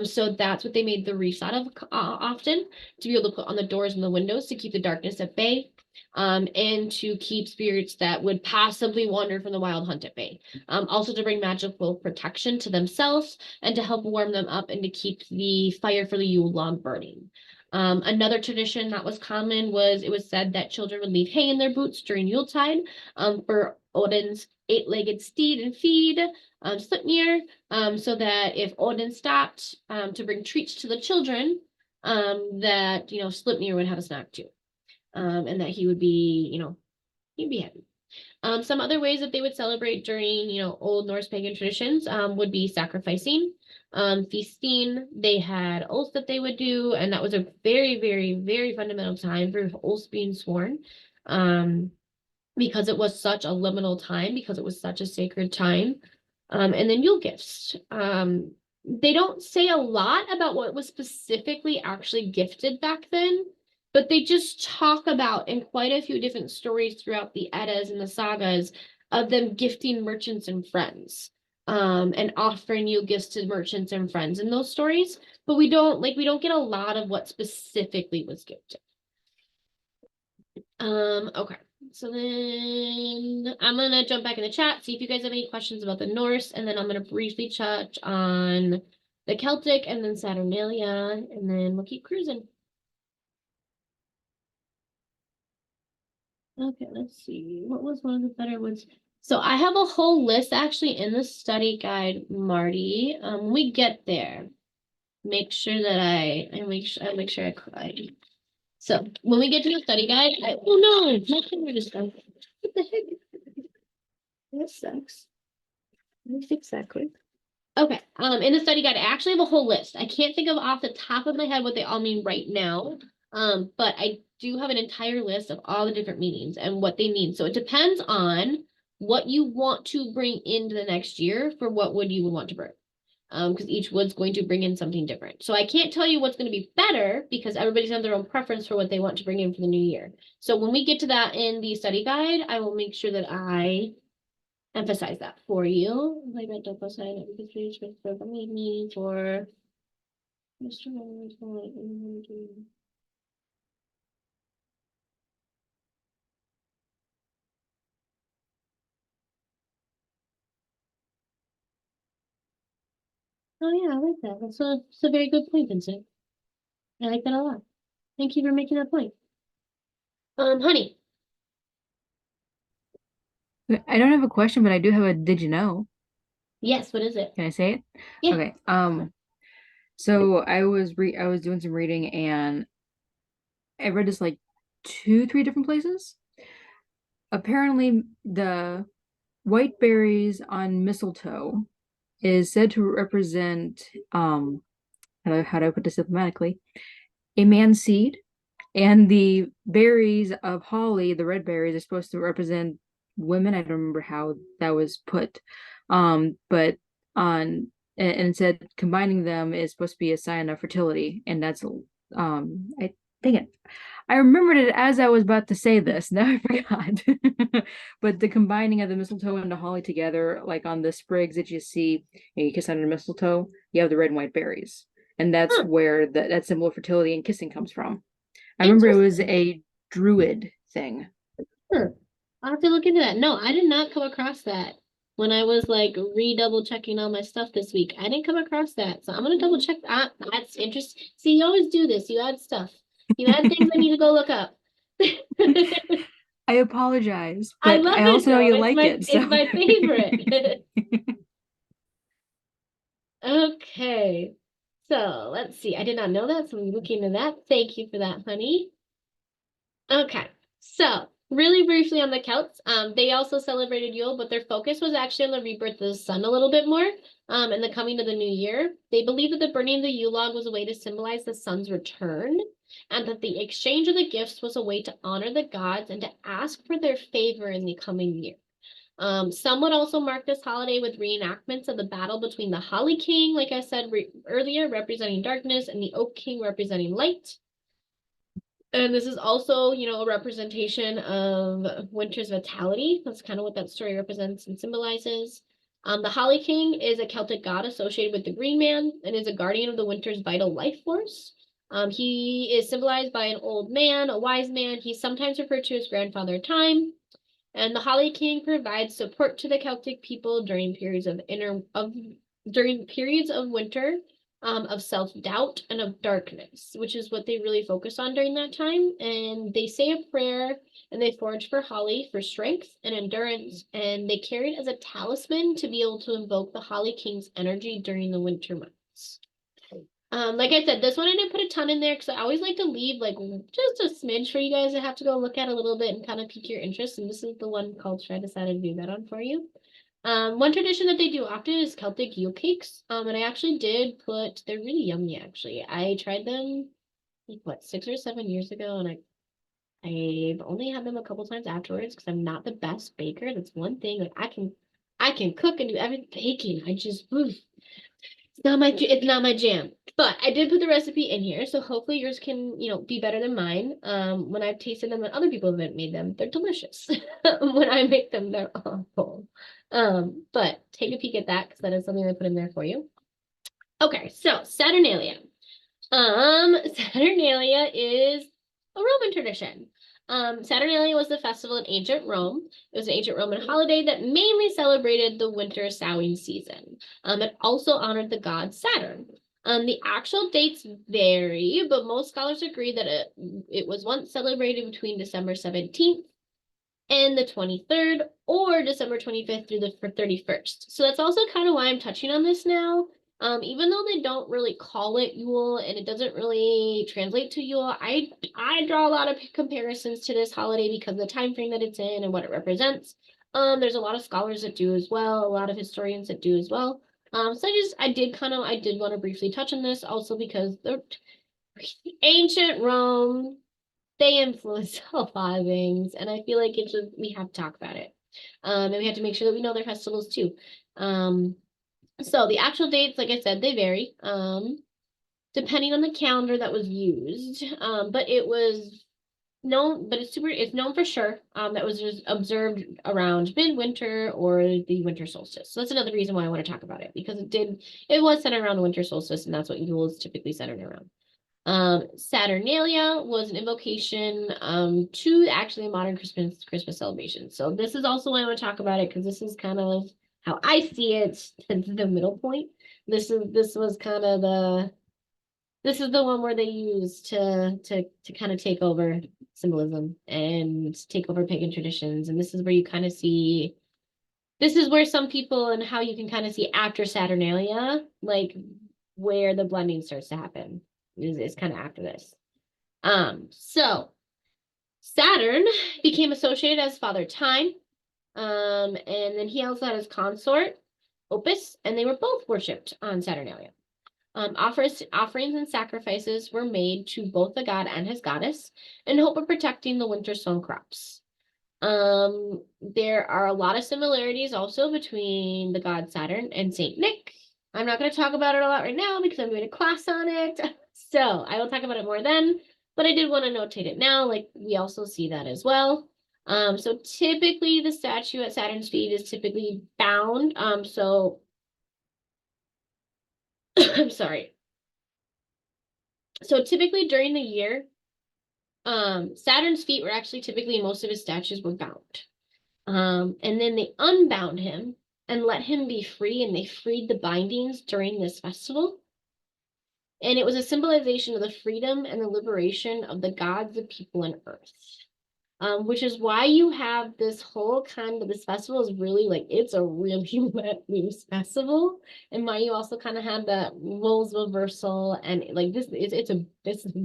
So that's what they made the wreaths out of often, to be able to put on the doors and the windows to keep the darkness at bay, and to keep spirits that would possibly wander from the wild hunt at bay. Also to bring magical protection to themselves and to help warm them up and to keep the fire for the Yule log burning. Another tradition that was common was it was said that children would leave hay in their boots during Yuletide, for Odin's 8-legged steed and feed, Sleipnir, so that if Odin stopped to bring treats to the children, that Sleipnir would have a snack too, and that he would be he'd be happy. Some other ways that they would celebrate during Old Norse pagan traditions would be sacrificing, feasting. They had oaths that they would do, and that was a very, very, very fundamental time for oaths being sworn, because it was such a liminal time, because it was such a sacred time. And then Yule gifts. They don't say a lot about what was specifically actually gifted back then, but they just talk about in quite a few different stories throughout the Eddas and the sagas of them gifting merchants and friends, and offering you gifts to merchants and friends in those stories, but we don't get a lot of what specifically was gifted. Okay, so then I'm gonna jump back in the chat, see if you guys have any questions about the Norse, and then I'm gonna briefly touch on the Celtic and then Saturnalia, and then we'll keep cruising. Okay, let's see. What was one of the better ones? So I have a whole list actually in the study guide, Marty. When we get there, make sure that I make sure I. So when we get to the study guide, oh no, my camera just died. What the heck? That sucks. Let me fix that quick. Okay, in the study guide, I actually have a whole list. I can't think of off the top of my head what they all mean right now. But I do have an entire list of all the different meanings and what they mean. So it depends on what you want to bring into the next year for what wood you would want to bring. Because each wood's going to bring in something different. So I can't tell you what's going to be better because everybody's got their own preference for what they want to bring in for the new year. So when we get to that in the study guide, I will make sure that I emphasize that for you. For oh yeah, I like that. That's a very good point, Vincent. I like that a lot. Thank you for making that point. Honey. I don't have a question, but I do have a did you know? Yes, what is it? Can I say it? Yeah. Okay. So I was doing some reading and I read this like 2, 3 different places. Apparently, the white berries on mistletoe is said to represent how do I put this diplomatically? A man's seed, and the berries of holly, the red berries, are supposed to represent women. I don't remember how that was put, but on and it said combining them is supposed to be a sign of fertility, and that's I think it. I remembered it as I was about to say this. Now I forgot. But the combining of the mistletoe and the holly together, like on the sprigs that you see, you kiss under mistletoe, you have the red and white berries. And that's Huh. where that symbol of fertility and kissing comes from. I remember it was a druid thing. Sure. I'll have to look into that. No, I did not come across that when I was like double checking all my stuff this week. I didn't come across that. So I'm gonna double check that. That's interesting. See, you always do this. You add stuff. You add things I need to go look up. I apologize, I but love I it also know though. you It's like my it. So. it's my favorite. Okay. So let's see. I did not know that, so I'm looking into that. Thank you for that, honey. Okay. So really briefly on the Celts, they also celebrated Yule, but their focus was actually on the rebirth of the sun a little bit more, and the coming of the new year. They believed that the burning of the Yule log was a way to symbolize the sun's return, and that the exchange of the gifts was a way to honor the gods and to ask for their favor in the coming year. Some would also mark this holiday with reenactments of the battle between the Holly King, like I said earlier, representing darkness, and the Oak King representing light. And this is also, a representation of winter's vitality. That's kind of what that story represents and symbolizes. The Holly King is a Celtic god associated with the Green Man and is a guardian of the winter's vital life force. He is symbolized by an old man, a wise man. He's sometimes referred to as Grandfather Time. And the Holly King provides support to the Celtic people during periods of winter, of self-doubt and of darkness, which is what they really focus on during that time. And they say a prayer and they forage for holly for strength and endurance, and they carry it as a talisman to be able to invoke the Holly King's energy during the winter months. Like I said, this one I didn't put a ton in there because I always like to leave like just a smidge for you guys to have to go look at a little bit and kind of pique your interest. And this is the one culture I decided to do that on for you. One tradition that they do often is Celtic Yule cakes. And I actually did put, they're really yummy actually. I tried them like what, 6 or 7 years ago, and I've only had them a couple times afterwards because I'm not the best baker. That's one thing. Like I can cook and do everything. Baking, I just it's not my jam. But I did put the recipe in here, so hopefully yours can, be better than mine. When I've tasted them and other people have made them, they're delicious. When I make them, they're awful. But take a peek at that because that is something I put in there for you. Okay, so Saturnalia. Saturnalia is a Roman tradition. Saturnalia was the festival in ancient Rome. It was an ancient Roman holiday that mainly celebrated the winter sowing season. It also honored the god Saturn. The actual dates vary, but most scholars agree that it was once celebrated between December 17th and the 23rd, or December 25th through the 31st. So that's also kind of why I'm touching on this now. Even though they don't really call it Yule and it doesn't really translate to Yule, I draw a lot of comparisons to this holiday because of the time frame that it's in and what it represents. There's a lot of scholars that do as well, a lot of historians that do as well. So I did want to briefly touch on this also because the ancient Rome, they influenced a lot of things, and I feel like we have to talk about it. And we have to make sure that we know their festivals too. So the actual dates, like I said, they vary, depending on the calendar that was used. But it's known for sure, that was just observed around midwinter or the winter solstice. So that's another reason why I want to talk about it, because it was centered around the winter solstice, and that's what Yule is typically centered around. Saturnalia was an invocation to actually a modern Christmas celebration. So this is also why I want to talk about it, because this is kind of how I see it, the middle point. This is the one where they use to kind of take over symbolism and take over pagan traditions. And this is where you kind of see, this is where some people, and how you can kind of see after Saturnalia, like where the blending starts to happen is kind of after this. So Saturn became associated as Father Time. And then he also had his consort, Opus, and they were both worshipped on Saturnalia. Offerings and sacrifices were made to both the god and his goddess in hope of protecting the winter sown crops. There are a lot of similarities also between the god Saturn and Saint Nick. I'm not going to talk about it a lot right now because I'm doing a class on it. So I will talk about it more then, but I did want to notate it now. Like, we also see that as well. So typically the statue at Saturn's feet is typically bound. So I'm sorry. So typically during the year, Saturn's feet were actually typically, most of his statues were bound. And then they unbound him and let him be free, and they freed the bindings during this festival. And it was a symbolization of the freedom and the liberation of the gods, the people, and earth. Which is why you have this whole this festival is really like, it's a really let loose festival. And why you also kind of have that roles reversal, and like this is a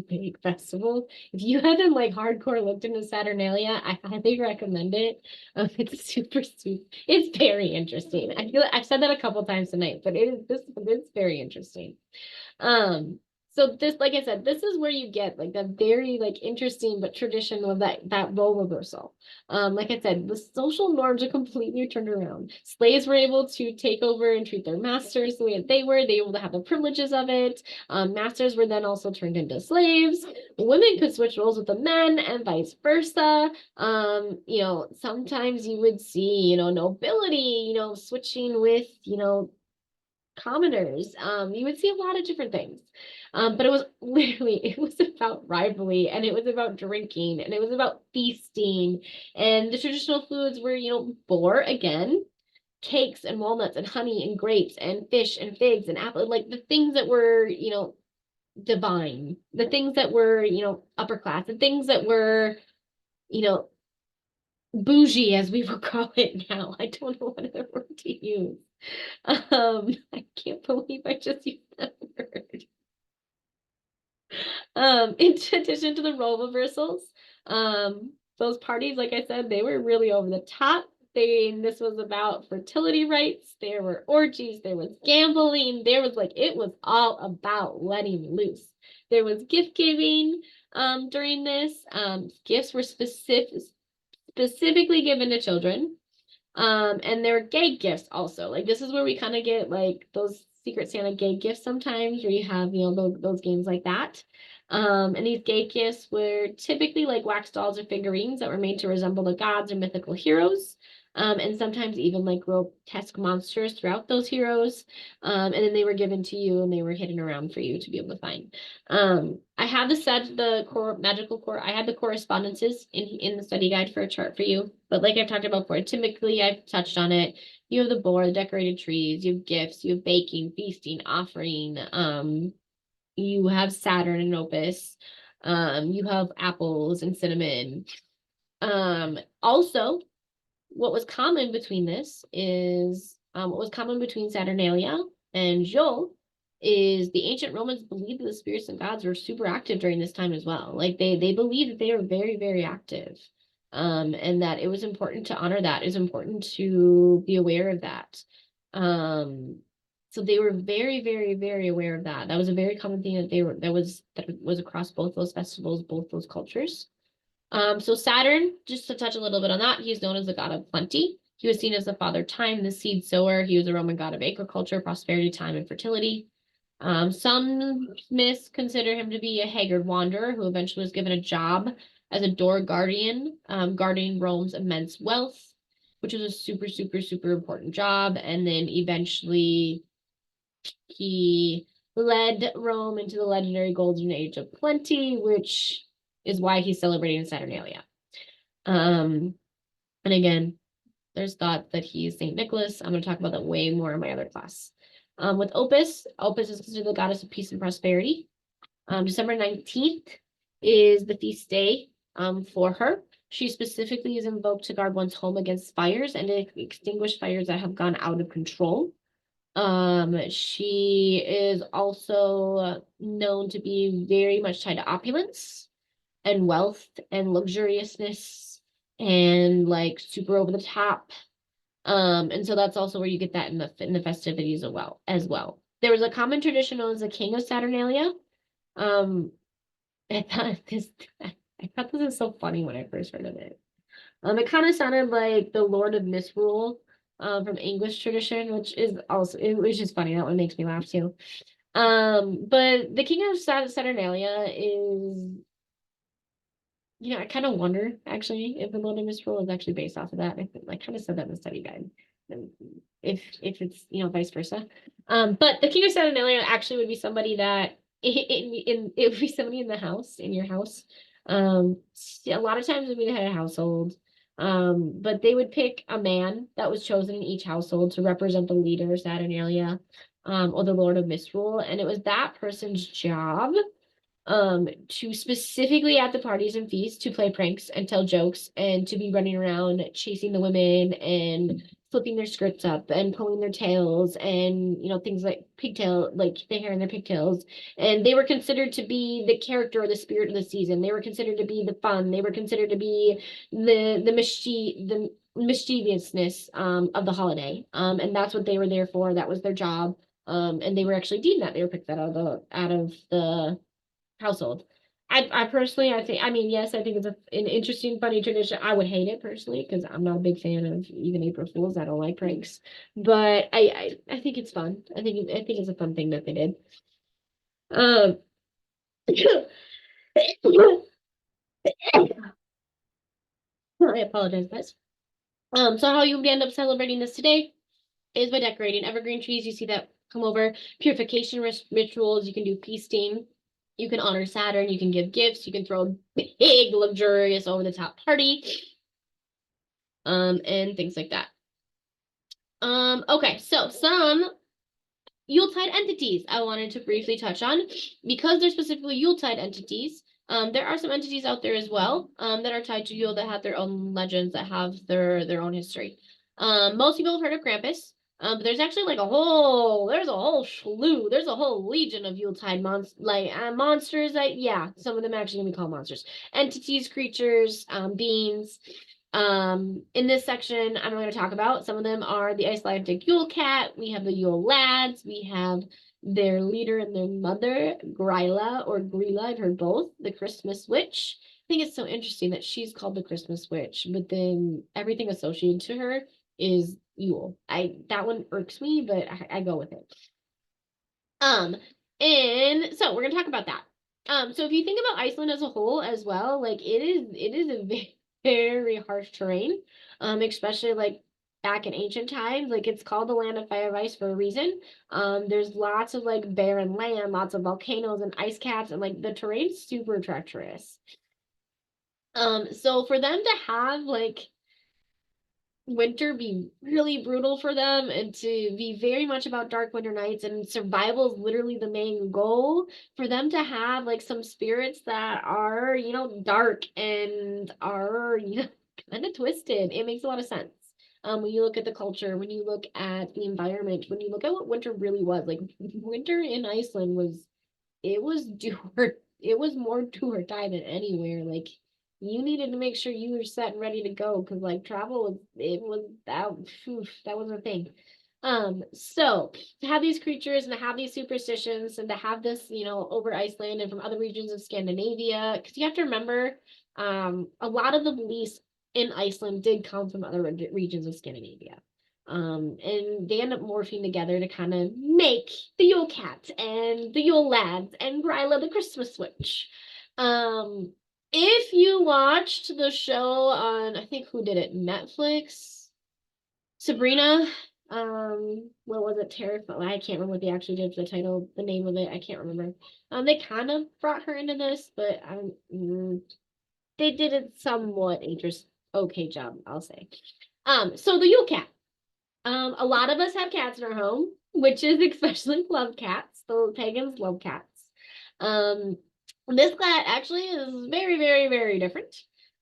big festival. If you haven't like hardcore looked into Saturnalia, I highly recommend it. It's super. It's very interesting. I feel like I've said that a couple times tonight, but it's very interesting. So this, like I said, this is where you get like the very like interesting but traditional of that role reversal. Like I said, the social norms are completely turned around. Slaves were able to take over and treat their masters the way that they were able to have the privileges of it. Masters were then also turned into slaves. Women could switch roles with the men and vice versa. Sometimes you would see, nobility, switching with, commoners. You would see a lot of different things. But it was about rivalry, and it was about drinking, and it was about feasting. And the traditional foods were, boar again, cakes and walnuts and honey and grapes and fish and figs and apple, like the things that were, divine, the things that were, upper class, the things that were, bougie, as we would call it now. I don't know what other word to use. I can't believe I just used that word. In addition to the role reversals, those parties, like I said, they were really over the top. This was about fertility rites. There were orgies. There was gambling. It was all about letting loose. There was gift giving during this. Gifts were specifically given to children. And there were gay gifts also. Like, this is where we kind of get like those Secret Santa gay gifts sometimes, where you have, those games like that. And these gay gifts were typically like wax dolls or figurines that were made to resemble the gods or mythical heroes. And sometimes even like grotesque monsters throughout those heroes. And then they were given to you, and they were hidden around for you to be able to find. I have the core magical core. I had the correspondences in the study guide for a chart for you. But like I've talked about before, typically I've touched on it. You have the boar, the decorated trees, you have gifts, you have baking, feasting, offering. You have Saturn and Opus. You have apples and cinnamon. Also, what was common between Saturnalia and Jol is the ancient Romans believed that the spirits and gods were super active during this time as well. Like they believed that they were very, very active. and that it was important to honor that. It was important to be aware of that. So they were very, very, very aware of that. That was a very common thing that was across both those festivals, both those cultures. So Saturn, just to touch a little bit on that, he's known as the god of plenty. He was seen as the father time, the seed sower. He was a Roman god of agriculture, prosperity, time, and fertility. Some myths consider him to be a haggard wanderer who eventually was given a job as a door guardian, guarding Rome's immense wealth, which was a super, super, super important job. And then eventually he led Rome into the legendary golden age of plenty, which is why he's celebrating Saturnalia. And again, there's thought that he's Saint Nicholas. I'm going to talk about that way more in my other class. With Opis is considered the goddess of peace and prosperity. December 19th is the feast day for her. She specifically is invoked to guard one's home against fires and to extinguish fires that have gone out of control. She is also known to be very much tied to opulence and wealth and luxuriousness and like super over the top. And so that's also where you get that in the festivities as well. There was a common tradition known as the King of Saturnalia. I thought this is so funny when I first heard of it. It kind of sounded like the Lord of Misrule from English tradition, which is also it was just funny. That one makes me laugh too. But the King of Saturnalia is, I kind of wonder actually if the Lord of Misrule is actually based off of that. I kind of said that in the study guide. If it's vice versa. But the King of Saturnalia actually would be somebody that it would be somebody in the house, in your house. A lot of times we had a household. But they would pick a man that was chosen in each household to represent the leader, Saturnalia, or the Lord of Misrule, and it was that person's job to specifically at the parties and feasts to play pranks and tell jokes and to be running around chasing the women and flipping their skirts up and pulling their tails and things like the hair in their pigtails. And they were considered to be the character or the spirit of the season. They were considered to be the fun. They were considered to be the mischievousness of the holiday. And that's what they were there for. That was their job. And they were actually deemed that. They were picked that out of the household. I personally, yes, I think it's an interesting, funny tradition. I would hate it personally because I'm not a big fan of even April Fools. I don't like pranks, but I think it's fun. I think it's a fun thing that they did. I apologize, guys. So how you would end up celebrating this today is by decorating evergreen trees. You see that come over. Purification rituals. You can do feasting. You can honor Saturn. You can give gifts. You can throw a big, luxurious, over-the-top party. And things like that. Okay, so some Yuletide entities I wanted to briefly touch on. Because they're specifically Yuletide entities, there are some entities out there as well that are tied to Yule that have their own legends, that have their own history. Most people have heard of Krampus. But there's actually there's a whole slew, there's a whole legion of Yuletide monsters that, some of them actually gonna be called monsters. Entities, creatures, beings. In this section, I'm going to talk about some of them are the Icelandic Yule Cat, we have the Yule Lads, we have their leader and their mother, Gryla or Grilla, I've heard both, the Christmas Witch. I think it's so interesting that she's called the Christmas Witch, but then everything associated to her is Yule. That one irks me, but I go with it. And so we're gonna talk about that. So if you think about Iceland as a whole as well, it is a very, very harsh terrain. Especially back in ancient times, it's called the land of fire and ice for a reason. There's lots of barren land, lots of volcanoes and ice caps, and the terrain's super treacherous. So for them to have winter be really brutal for them and to be very much about dark winter nights and survival is literally the main goal, for them to have some spirits that are dark and are kind of twisted, it makes a lot of sense. When you look at the culture, when you look at the environment, when you look at what winter really was, winter in Iceland was more do or die than anywhere. you needed to make sure you were set and ready to go because like travel that was a thing. So to have these creatures and to have these superstitions and to have this, over Iceland and from other regions of Scandinavia, because you have to remember, a lot of the beliefs in Iceland did come from other regions of Scandinavia. And they end up morphing together to kind of make the Yule Cat and the Yule Lads and Gryla the Christmas Witch. If you watched the show on, I think who did it? Netflix? Sabrina. What was it? Terrifying. I can't remember what they actually did for the title, the name of it. I can't remember. They kind of brought her into this, but they did it somewhat okay job, I'll say. So the Yule Cat. A lot of us have cats in our home, witches especially love cats. The pagans love cats. This cat actually is very, very, very different.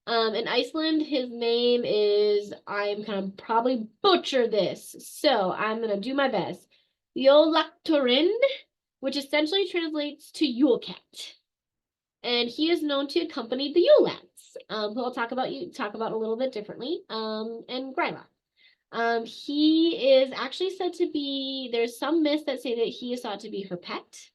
In Iceland, his name is, I'm gonna probably butcher this, so I'm gonna do my best. Jólablót, which essentially translates to Yule Cat. And he is known to accompany the Yule Lads, who I'll talk about a little bit differently, and Gryla. He is actually said to be, there's some myths that say that he is thought to be her pet,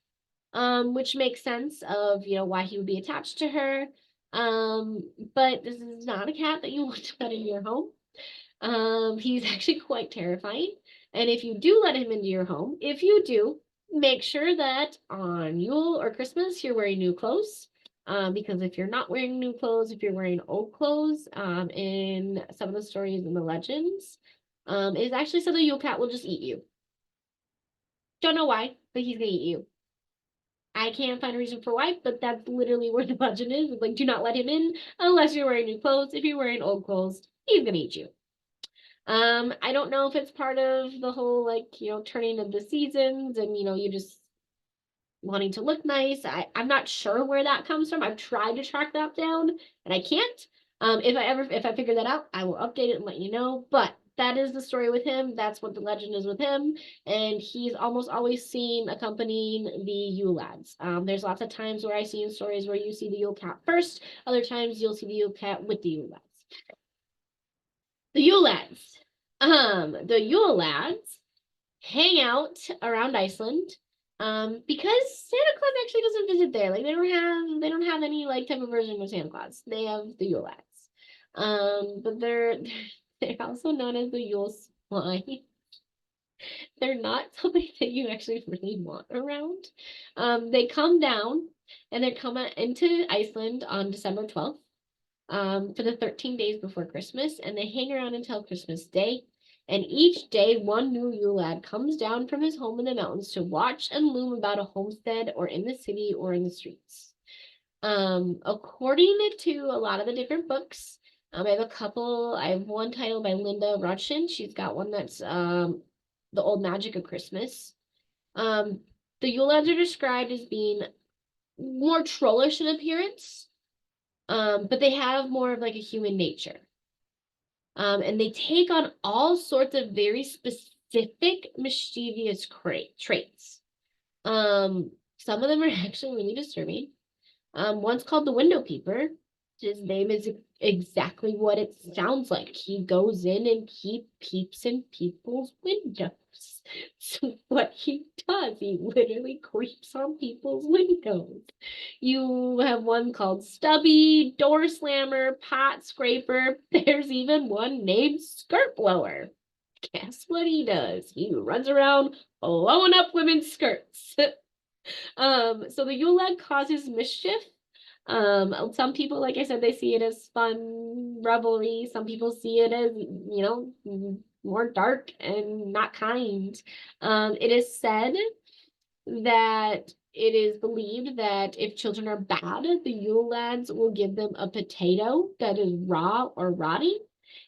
which makes sense of, why he would be attached to her. But this is not a cat that you want to let in your home. He's actually quite terrifying. And if you do let him into your home, if you do, make sure that on Yule or Christmas, you're wearing new clothes. Because if you're not wearing new clothes, if you're wearing old clothes, in some of the stories and the legends, it is actually said the Yule Cat will just eat you. Don't know why, but he's gonna eat you. I can't find a reason for why, but that's literally where the legend is. It's like, do not let him in unless you're wearing new clothes. If you're wearing old clothes, he's gonna eat you. I don't know if it's part of the whole, turning of the seasons and, you just wanting to look nice. I'm not sure where that comes from. I've tried to track that down and I can't. If I figure that out, I will update it and let you know. But that is the story with him. That's what the legend is with him. And he's almost always seen accompanying the Yule Lads. There's lots of times where I see in stories where you see the Yule Cat first. Other times you'll see the Yule Cat with the Yule Lads. The Yule Lads. The Yule Lads hang out around Iceland. Because Santa Claus actually doesn't visit there. Like they don't have any type of version of Santa Claus. They have the Yule Lads. But they're also known as the Yule Swine. They're not something that you actually really want around. They come down and they come into Iceland on December 12th, for the 13 days before Christmas, and they hang around until Christmas Day. And each day, one new Yule Lad comes down from his home in the mountains to watch and loom about a homestead or in the city or in the streets. According to a lot of the different books, I have one title by Linda Rutschen. She's got one that's The Old Magic of Christmas. The Yule Lads are described as being more trollish in appearance, but they have more of a human nature. And they take on all sorts of very specific mischievous traits. Some of them are actually really disturbing. One's called the window peeper. His name is exactly what it sounds like. He goes in and he peeps in people's windows. So what he does, he literally creeps on people's windows. You have one called Stubby, Door Slammer, Pot Scraper. There's even one named Skirt Blower. Guess what he does? He runs around blowing up women's skirts. So the Yule Lad causes mischief. Some people, like I said, they see it as fun revelry. Some people see it as, more dark and not kind. It is said that it is believed that if children are bad, the Yule Lads will give them a potato that is raw or rotting.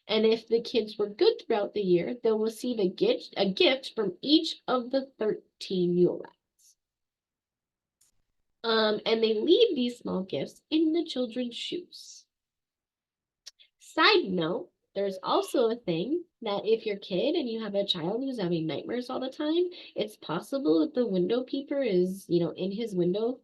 And if the kids were good throughout the year, they'll receive a gift from each of the 13 Yule Lads. And they leave these small gifts in the children's shoes. Side note, there's also a thing that if you're a kid and you have a child who's having nightmares all the time, it's possible that the window peeper is, in his window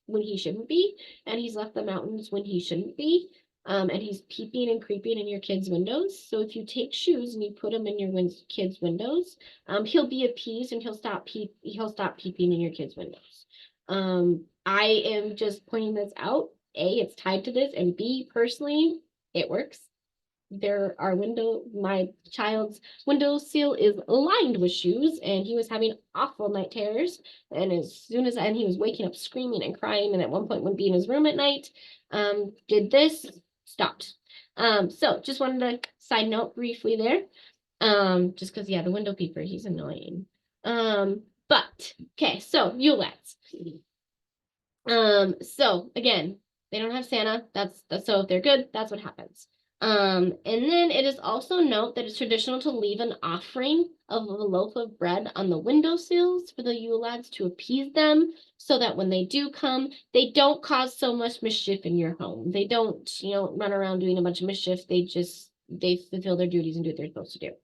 when he shouldn't be, and he's left the mountains when he shouldn't be. and he's peeping and creeping in your kids' windows. So if you take shoes and you put them in your kids' windows, he'll be appeased and he'll stop peeping in your kids' windows. I am just pointing this out. A, it's tied to this, and B, personally, it works. My child's window sill is lined with shoes, and he was having awful night terrors. And he was waking up screaming and crying, and at one point wouldn't be in his room at night. Did this, stopped. So just wanted to side note briefly there. Just because, yeah, the window peeper, he's annoying. But okay, so Yulet's. So again, they don't have Santa. That's so if they're good, that's what happens. And then it is also note that it's traditional to leave an offering of a loaf of bread on the windowsills for the Yule lads to appease them, so that when they do come, they don't cause so much mischief in your home. They don't, run around doing a bunch of mischief. They fulfill their duties and do what they're supposed to do.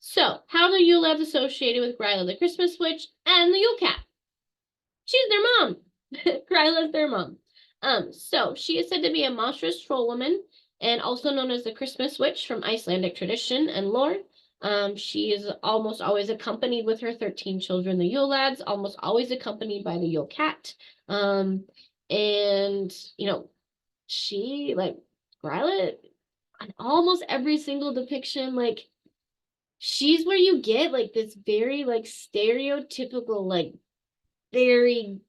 So how are the Yule lads associated with Gryla the Christmas witch and the Yule cat? She's their mom. Gryla's their mom. So she is said to be a monstrous troll woman, and also known as the Christmas witch from Icelandic tradition and lore. She is almost always accompanied with her 13 children, the Yule lads, almost always accompanied by the Yule cat. And she, like, Gryla, on almost every single depiction, like, she's where you get like this very like stereotypical, like very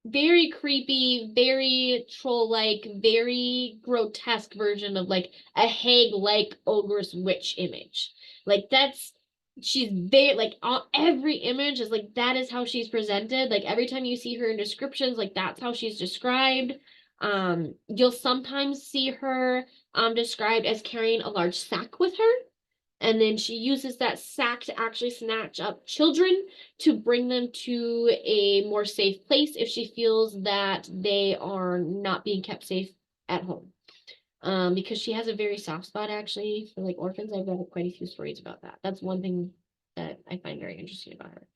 very creepy, very troll-like, very grotesque version of like a hag-like ogress witch image. Like she's very like every image is like that is how she's presented. Like every time you see her in descriptions, like that's how she's described. You'll sometimes see her described as carrying a large sack with her. And then she uses that sack to actually snatch up children to bring them to a more safe place if she feels that they are not being kept safe at home. Because she has a very soft spot actually for like orphans. I've read quite a few stories about that. That's one thing that I find very interesting about her.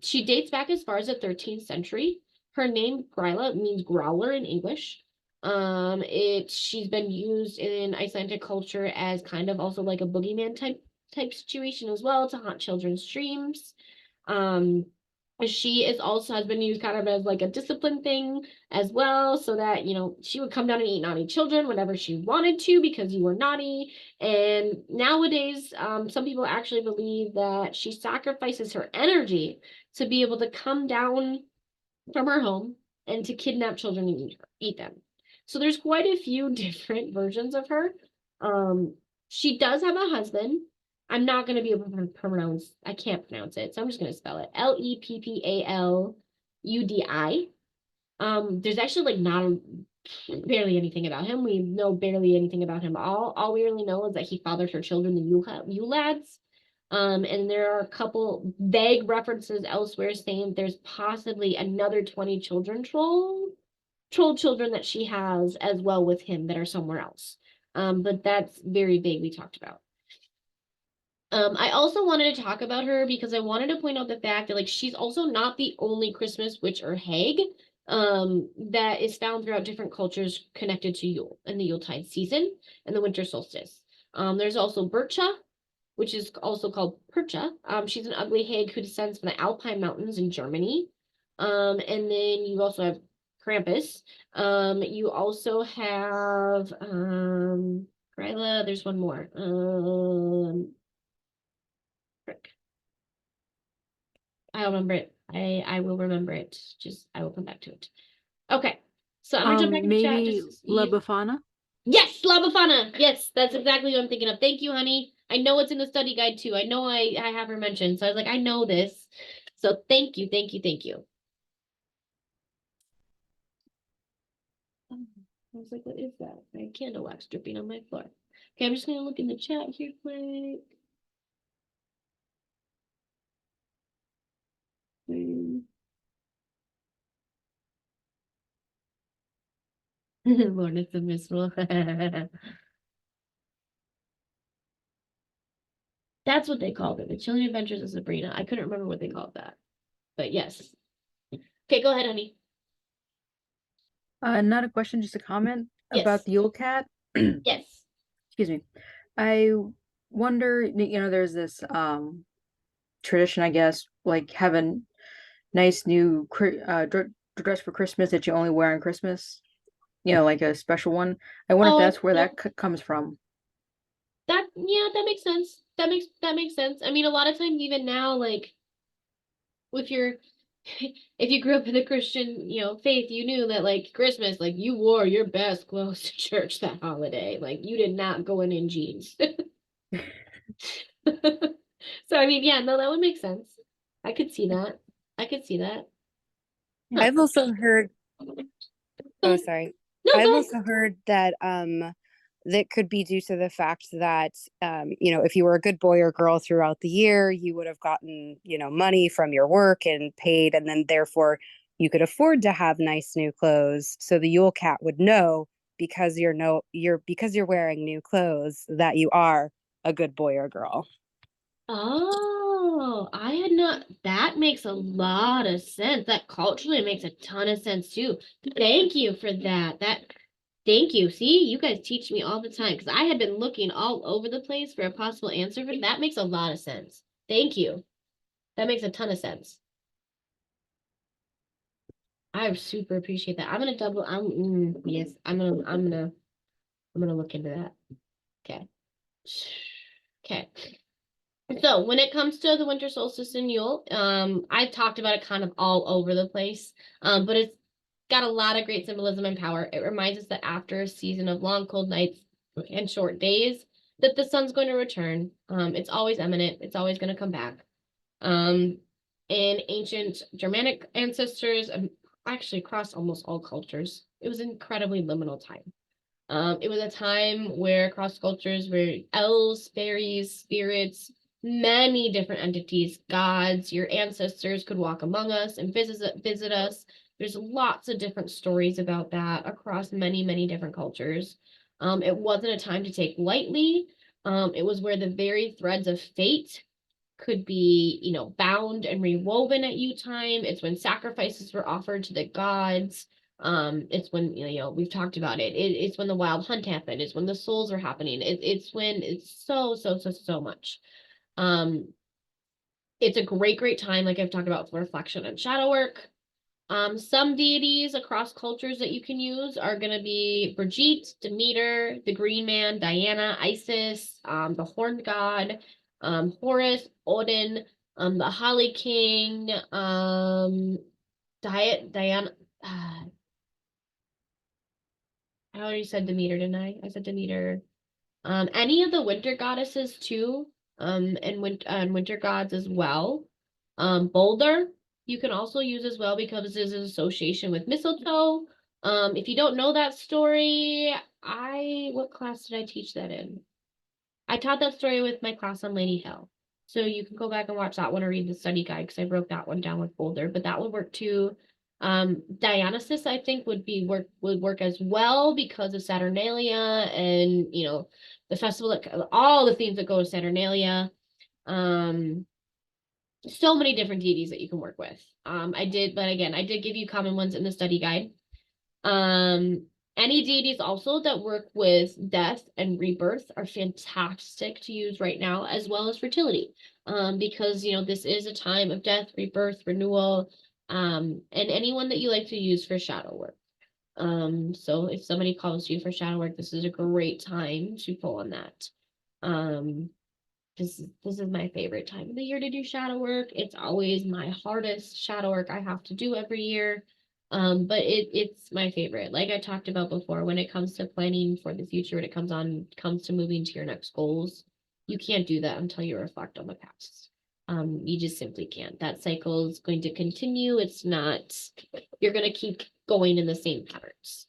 She dates back as far as the 13th century. Her name Gryla means growler in English. She's been used in Icelandic culture as kind of also like a boogeyman type situation as well to haunt children's dreams. She has been used kind of as like a discipline thing as well, so that she would come down and eat naughty children whenever she wanted to because you were naughty. And nowadays, some people actually believe that she sacrifices her energy to be able to come down from her home and to kidnap children and eat them. So there's quite a few different versions of her. She does have a husband. I'm not going to be able to pronounce, I can't pronounce it, so I'm just going to spell it. Leppaludi. There's actually like not barely anything about him. We know barely anything about him. All we really know is that he fathered her children, the Yule lads. And there are a couple vague references elsewhere saying there's possibly another 20 troll children that she has as well with him that are somewhere else. But that's very vaguely talked about. I also wanted to talk about her because I wanted to point out the fact that like she's also not the only Christmas witch or hag that is found throughout different cultures connected to Yule and the Yuletide season and the winter solstice. There's also Bercha, which is also called Percha. She's an ugly hag who descends from the Alpine mountains in Germany. And then you also have Krampus. You also have Gryla. There's one more. Frick. I'll remember it. I will remember it. I will come back to it. Okay. So I'm gonna jump back in the chat. Maybe La Befana? Yes, La Befana. Yes, that's exactly what I'm thinking of. Thank you, honey. I know it's in the study guide too. I know I have her mentioned. So I was like, I know this. So thank you, thank you, thank you. I was like, what is that? My candle wax dripping on my floor. Okay, I'm just gonna look in the chat here quick. Lord, it's a miserable. That's what they called it. The Chilling Adventures of Sabrina. I couldn't remember what they called that. But yes. Okay, go ahead, honey. Not a question, just a comment Yes. about the Yule cat. Yes. Excuse me. I wonder, there's this tradition, I guess, like having nice new dress for Christmas that you only wear on Christmas. Like a special one. I wonder if Oh, that's where yeah. that comes from. That makes sense. That makes sense. I mean, a lot of times even now, like if you're if you grew up in the Christian, faith, you knew that like Christmas, like you wore your best clothes to church that holiday. Like you did not go in jeans. So I mean, yeah, no, that would make sense. I could see that. I could see that. Huh. I've also heard, Go oh, ahead. sorry. No, I've go ahead. also heard that that could be due to the fact that if you were a good boy or girl throughout the year, you would have gotten, money from your work and paid, and then therefore you could afford to have nice new clothes. So the Yule Cat would know because you're wearing new clothes that you are a good boy or girl. Oh, I had not. That makes a lot of sense. That culturally makes a ton of sense too. Thank you for that. Thank you. See, you guys teach me all the time because I had been looking all over the place for a possible answer for that. Makes a lot of sense. Thank you. That makes a ton of sense. I super appreciate that. I'm gonna double. Yes. I'm gonna look into that. Okay. Okay. So when it comes to the winter solstice and Yule, I've talked about it kind of all over the place, but it's got a lot of great symbolism and power. It reminds us that after a season of long, cold nights and short days, that the sun's going to return. It's always imminent. It's always going to come back. Um, in ancient Germanic ancestors, actually across almost all cultures, it was incredibly liminal time. It was a time where across cultures where elves, fairies, spirits, many different entities, gods, your ancestors could walk among us and visit us. There's lots of different stories about that across many, many different cultures. It wasn't a time to take lightly. It was where the very threads of fate could be, bound and rewoven at Yule time. It's when sacrifices were offered to the gods. It's when, we've talked about it. It's when the wild hunt happened. It's when the souls are happening. It's when it's so much. Um, it's a great time, like I've talked about, for reflection and shadow work. Some deities across cultures that you can use are going to be Brigitte, Demeter, the Green Man, Diana, Isis, the Horned God, Horus, Odin, the Holly King, Diana. I already said Demeter, didn't I? I said Demeter. Any of the winter goddesses too, and winter gods as well. Boulder you can also use as well because there's an association with mistletoe. If you don't know that story, what class did I teach that in? I taught that story with my class on Lady Hill. So you can go back and watch that one or read the study guide because I broke that one down with Boulder, but that would work too. Dionysus, I think, would work as well because of Saturnalia and the festival, all the themes that go with Saturnalia. So many different deities that you can work with. I did give you common ones in the study guide. Any deities also that work with death and rebirth are fantastic to use right now, as well as fertility. Because this is a time of death, rebirth, renewal, and anyone that you like to use for shadow work. So if somebody calls you for shadow work, this is a great time to pull on that. This is my favorite time of the year to do shadow work. It's always my hardest shadow work I have to do every year. But it's my favorite. Like I talked about before, when it comes to planning for the future, when it comes to moving to your next goals, you can't do that until you reflect on the past. You just simply can't. That cycle is going to continue. It's not, you're going to keep going in the same patterns.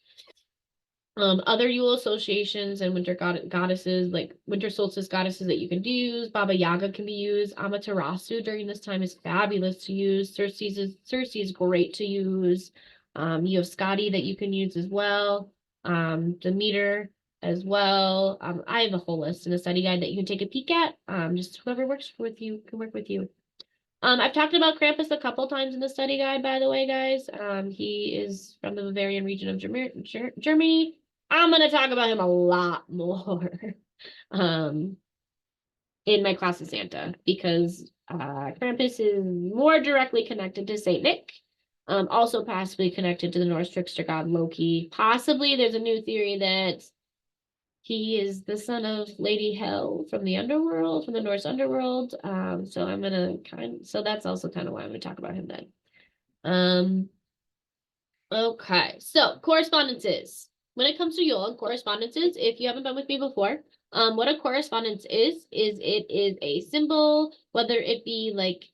Other Yule associations and winter goddesses, like winter solstice goddesses that you can use. Baba Yaga can be used. Amaterasu during this time is fabulous to use. Circe is great to use. You have Scotty that you can use as well. Demeter as well. I have a whole list in the study guide that you can take a peek at. Just whoever works with you can work with you. I've talked about Krampus a couple times in the study guide, by the way, guys. He is from the Bavarian region of Germany. I'm gonna talk about him a lot more in my class of Santa because Krampus is more directly connected to Saint Nick. Also possibly connected to the Norse trickster god Loki. Possibly there's a new theory that he is the son of Lady Hel from the underworld, from the Norse underworld. So I'm gonna so that's also kind of why I'm gonna talk about him then. Okay, so correspondences. When it comes to Yule and correspondences, if you haven't been with me before, what a correspondence is it is a symbol, whether it be like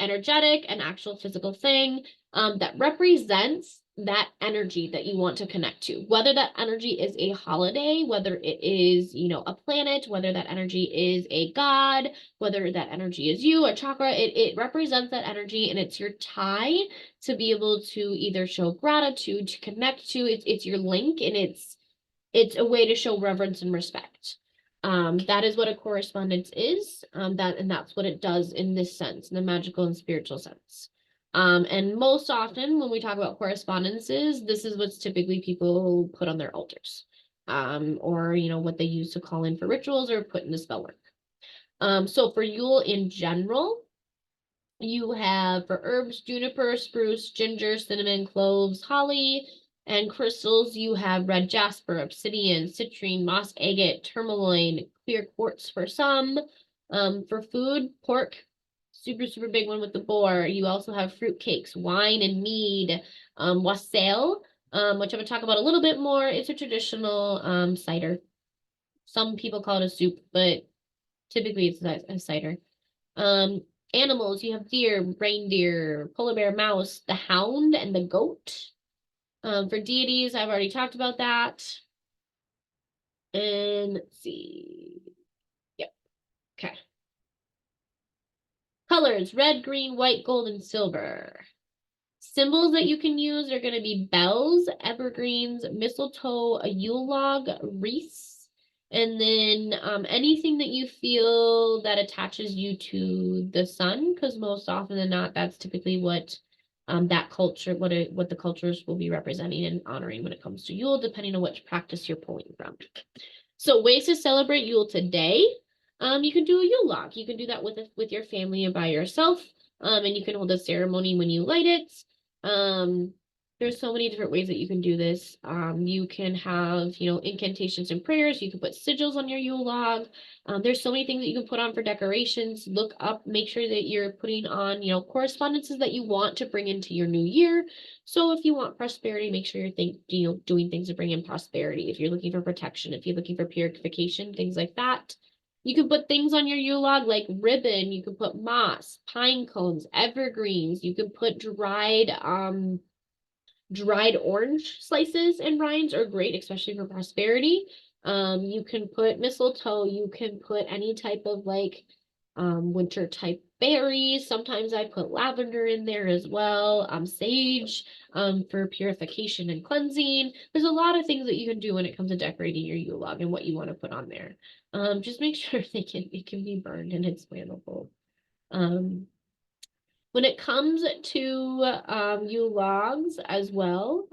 energetic, an actual physical thing, that represents that energy that you want to connect to, whether that energy is a holiday, whether it is, you know, a planet, whether that energy is a god, whether that energy is you, a chakra, it represents that energy and it's your tie to be able to either show gratitude, to connect to, it's your link and it's a way to show reverence and respect. That is what a correspondence is. That's what it does in this sense, in the magical and spiritual sense. And most often when we talk about correspondences, this is what's typically people put on their altars. Or you know, what they use to call in for rituals or put in the spell work. So for Yule in general, you have for herbs, juniper, spruce, ginger, cinnamon, cloves, holly, and crystals, you have red jasper, obsidian, citrine, moss agate, tourmaline, clear quartz for some. For food, pork, super, super big one with the boar. You also have fruit cakes, wine and mead, wassail, which I'm gonna talk about a little bit more. It's a traditional cider. Some people call it a soup, but typically it's a cider. Animals, you have deer, reindeer, polar bear, mouse, the hound, and the goat. For deities, I've already talked about that. And let's see. Yep. Okay. Colors, red, green, white, gold, and silver. Symbols that you can use are going to be bells, evergreens, mistletoe, a Yule log, wreaths, and then anything that you feel that attaches you to the sun, because most often than not, that's typically what that culture, what the cultures will be representing and honoring when it comes to Yule, depending on which practice you're pulling from. So ways to celebrate Yule today. You can do a Yule log. You can do that with your family and by yourself. And you can hold a ceremony when you light it. There's so many different ways that you can do this. You can have, you know, incantations and prayers. You can put sigils on your Yule log. There's so many things that you can put on for decorations. Look up, make sure that you're putting on, you know, correspondences that you want to bring into your new year. So if you want prosperity, make sure you're doing things to bring in prosperity. If you're looking for protection, if you're looking for purification, things like that. You can put things on your Yule log like ribbon. You can put moss, pine cones, evergreens. You can put dried orange slices and rinds are great, especially for prosperity. You can put mistletoe. You can put any type of like winter type berries. Sometimes I put lavender in there as well. Sage for purification and cleansing. There's a lot of things that you can do when it comes to decorating your Yule log and what you want to put on there. Just make sure it can be burned and it's flammable. When it comes to Yule logs as well,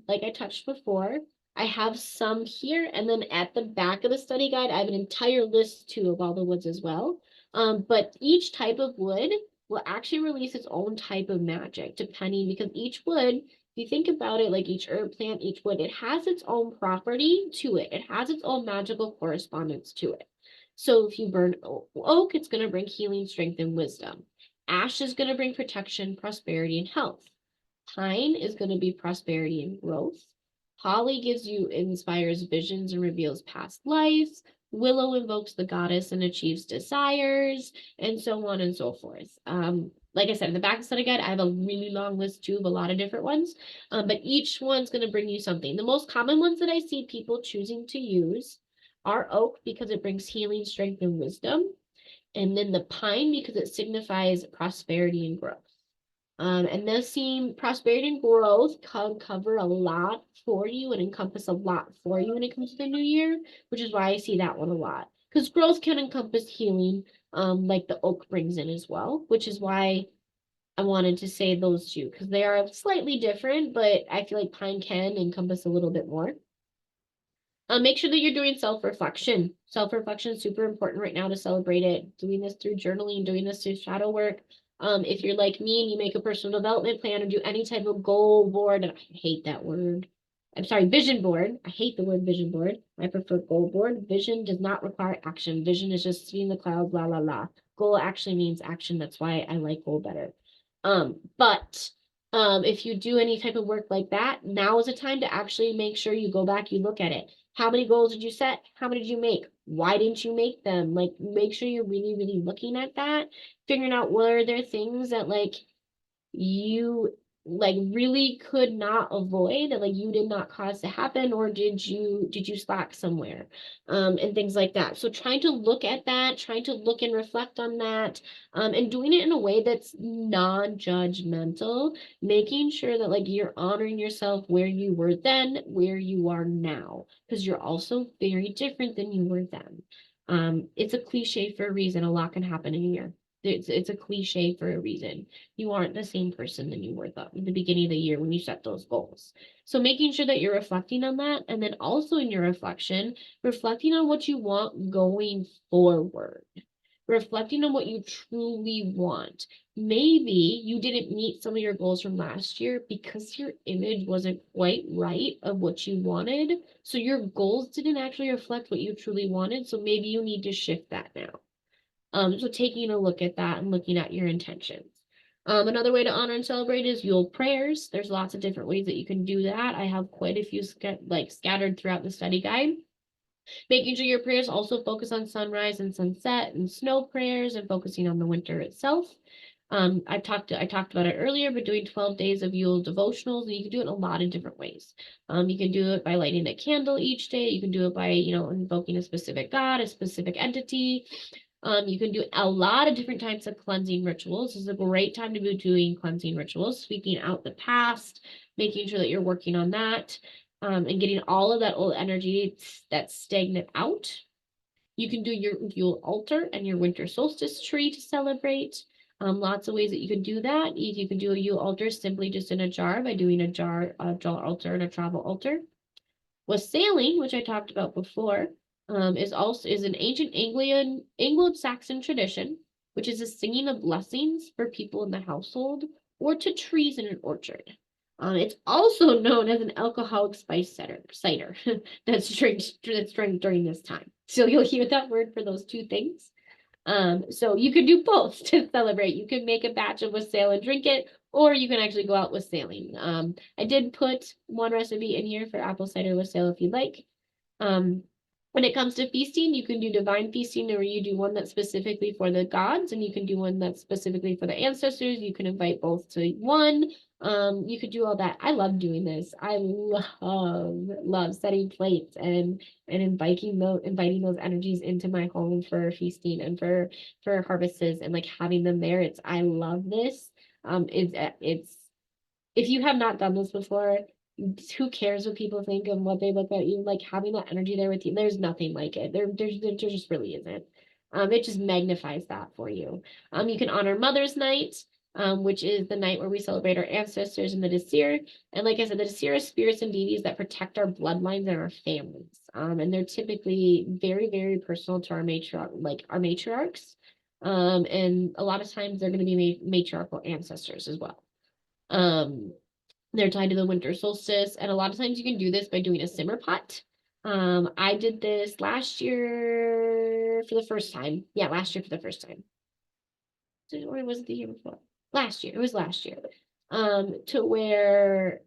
like I touched before, I have some here, and then at the back of the study guide, I have an entire list too of all the woods as well. But each type of wood will actually release its own type of magic, depending, because each wood, if you think about it, like each herb, plant, each wood, it has its own property to it. It has its own magical correspondence to it. So if you burn oak, it's going to bring healing, strength, and wisdom. Ash is going to bring protection, prosperity, and health. Pine is going to be prosperity and growth. Holly inspires visions and reveals past lives. Willow invokes the goddess and achieves desires, and so on and so forth. Like I said, in the back of the study guide, I have a really long list too of a lot of different ones, but each one's going to bring you something. The most common ones that I see people choosing to use are oak because it brings healing, strength, and wisdom. And then the pine because it signifies prosperity and growth. And those seem prosperity and growth cover a lot for you and encompass a lot for you when it comes to the new year, which is why I see that one a lot. Because growth can encompass healing, like the oak brings in as well, which is why I wanted to say those two, because they are slightly different, but I feel like pine can encompass a little bit more. Make sure that you're doing self-reflection. Self-reflection is super important right now to celebrate it. Doing this through journaling, doing this through shadow work. If you're like me and you make a personal development plan or do any type of goal board, and I hate that word. I'm sorry, vision board. I hate the word vision board. I prefer goal board. Vision does not require action. Vision is just seeing the clouds, la la la. Goal actually means action. That's why I like goal better. But if you do any type of work like that, now is the time to actually make sure you go back, you look at it. How many goals did you set? How many did you make? Why didn't you make them? Like, make sure you're really, really looking at that, figuring out what are there things that like you like really could not avoid, that like you did not cause to happen, or did you slack somewhere, and things like that. So trying to look at that, trying to look and reflect on that, and doing it in a way that's non-judgmental, making sure that like you're honoring yourself where you were then, where you are now, because you're also very different than you were then. It's a cliche for a reason. A lot can happen in a year. It's a cliche for a reason. You aren't the same person than you were at the beginning of the year when you set those goals. So making sure that you're reflecting on that, and then also in your reflection, reflecting on what you want going forward. Reflecting on what you truly want. Maybe you didn't meet some of your goals from last year because your image wasn't quite right of what you wanted. So your goals didn't actually reflect what you truly wanted. So maybe you need to shift that now. So taking a look at that and looking at your intentions. Another way to honor and celebrate is Yule prayers. There's lots of different ways that you can do that. I have quite a few scattered throughout the study guide. Making sure your prayers also focus on sunrise and sunset and snow prayers, and focusing on the winter itself. I talked about it earlier, but doing 12 days of Yule devotionals, and you can do it in a lot of different ways. You can do it by lighting a candle each day. You can do it by, invoking a specific god, a specific entity. You can do a lot of different types of cleansing rituals. This is a great time to be doing cleansing rituals, sweeping out the past, making sure that you're working on that, and getting all of that old energy that's stagnant out. You can do your Yule altar and your winter solstice tree to celebrate. Lots of ways that you can do that. You can do a Yule altar simply just in a jar by doing a jar altar and a travel altar. Wassailing, which I talked about before, is an ancient Anglo-Saxon tradition, which is a singing of blessings for people in the household or to trees in an orchard. It's also known as an alcoholic spice cider that's drank during this time. So you'll hear that word for those two things. So you could do both to celebrate. You can make a batch of wassail and drink it, or you can actually go out wassailing. I did put one recipe in here for apple cider wassail if you'd like. When it comes to feasting, you can do divine feasting, or you do one that's specifically for the gods, and you can do one that's specifically for the ancestors. You can invite both to one. You could do all that. I love doing this. I love setting plates and inviting those energies into my home for feasting and for harvests and like having them there. I love this. It's if you have not done this before, who cares what people think and what they look at you, like having that energy there with you, there's nothing like it. There just really isn't. It just magnifies that for you. You can honor Mother's Night, which is the night where we celebrate our ancestors and the Disir. And like I said, the Disir are spirits and deities that protect our bloodlines and our families. And they're typically very, very personal to our matriarchs. And a lot of times they're going to be matriarchal ancestors as well. They're tied to the winter solstice, and a lot of times you can do this by doing a simmer pot. I did this last year for the first time. Yeah, last year for the first time. Or was it the year before? Last year. It was last year. To where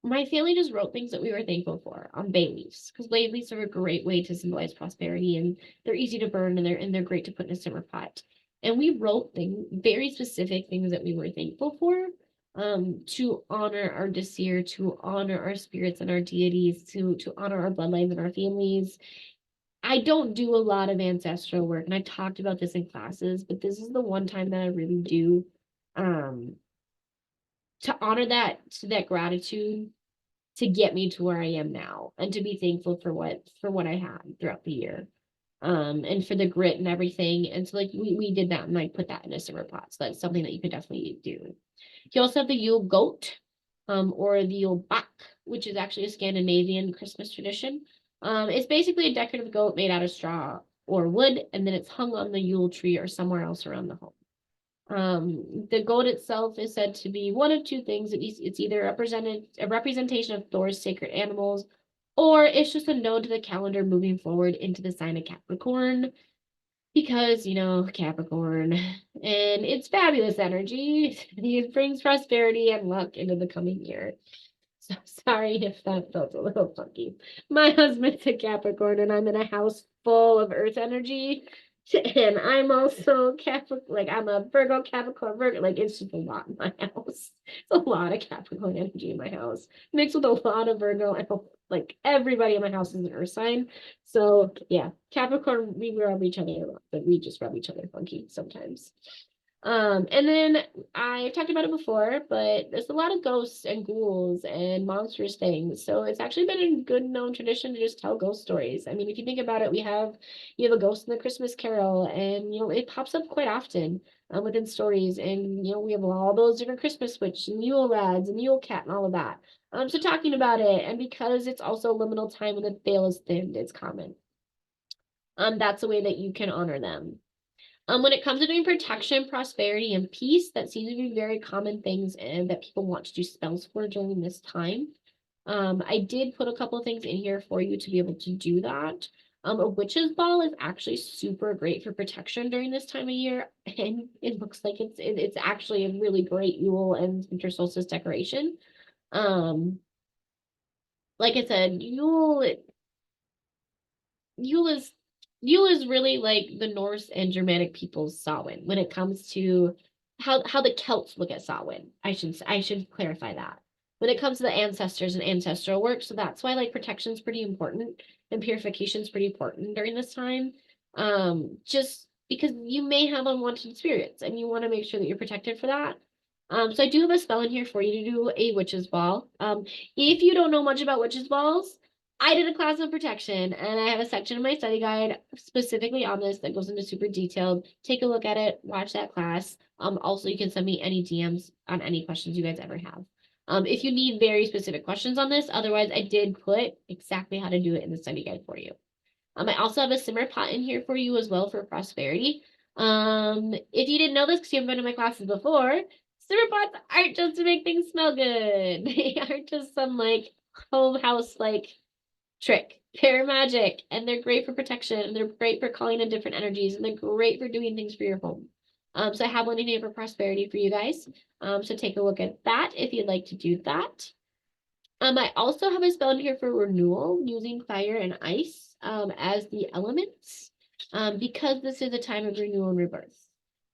my family just wrote things that we were thankful for on bay leaves, because bay leaves are a great way to symbolize prosperity, and they're easy to burn, and they're great to put in a simmer pot. And we wrote very specific things that we were thankful for. To honor our Disir, to honor our spirits and our deities, to honor our bloodlines and our families. I don't do a lot of ancestral work, and I talked about this in classes, but this is the one time that I really do, to honor that gratitude to get me to where I am now, and to be thankful for what I had throughout the year. and for the grit and everything. And so like we did that and like put that in a simmer pot. So that's something that you could definitely do. You also have the Yule goat, or the Yule bak, which is actually a Scandinavian Christmas tradition. It's basically a decorative goat made out of straw or wood, and then it's hung on the Yule tree or somewhere else around the home. The goat itself is said to be one of two things. It's either a representation of Thor's sacred animals, or it's just a nod to the calendar moving forward into the sign of Capricorn, because, you know, Capricorn and it's fabulous energy. It brings prosperity and luck into the coming year. So sorry if that felt a little funky. My husband's a Capricorn and I'm in a house full of earth energy. And I'm also Capricorn, like I'm a Virgo, Capricorn, Virgo. Like it's just a lot in my house. It's a lot of Capricorn energy in my house, mixed with a lot of Virgo. I hope like everybody in my house is an earth sign. So yeah, Capricorn, we rub each other a lot, but we just rub each other funky sometimes. And then I've talked about it before, but there's a lot of ghosts and ghouls and monstrous things. So it's actually been a good known tradition to just tell ghost stories. I mean, if you think about it, you have a ghost in the Christmas Carol, and you know, it pops up quite often within stories. And you know, we have all those different Christmas witch and Yule lads and Yule cat and all of that. So talking about it, and because it's also a liminal time when the veil is thinned, it's common. That's a way that you can honor them. When it comes to doing protection, prosperity, and peace, that seems to be very common things and that people want to do spells for during this time. I did put a couple of things in here for you to be able to do that. A witch's ball is actually super great for protection during this time of year, and it looks like it's actually a really great Yule and Winter Solstice decoration. Like I said, Yule is Yule is really like the Norse and Germanic people's Samhain when it comes to how the Celts look at Samhain. I should clarify that. When it comes to the ancestors and ancestral work, so that's why like protection is pretty important and purification is pretty important during this time. Just because you may have unwanted spirits and you want to make sure that you're protected for that. So I do have a spell in here for you to do a witch's ball. If you don't know much about witch's balls, I did a class of protection and I have a section in my study guide specifically on this that goes into super detailed. Take a look at it, watch that class. Also you can send me any DMs on any questions you guys ever have. If you need very specific questions on this, otherwise I did put exactly how to do it in the study guide for you. I also have a simmer pot in here for you as well for prosperity. If you didn't know this because you haven't been to my classes before, simmer pots aren't just to make things smell good. They aren't just some like home house like trick. They're magic and they're great for protection and they're great for calling in different energies and they're great for doing things for your home. So I have one in here for prosperity for you guys. So take a look at that if you'd like to do that. I also have a spell in here for renewal using fire and ice as the elements because this is a time of renewal and rebirth.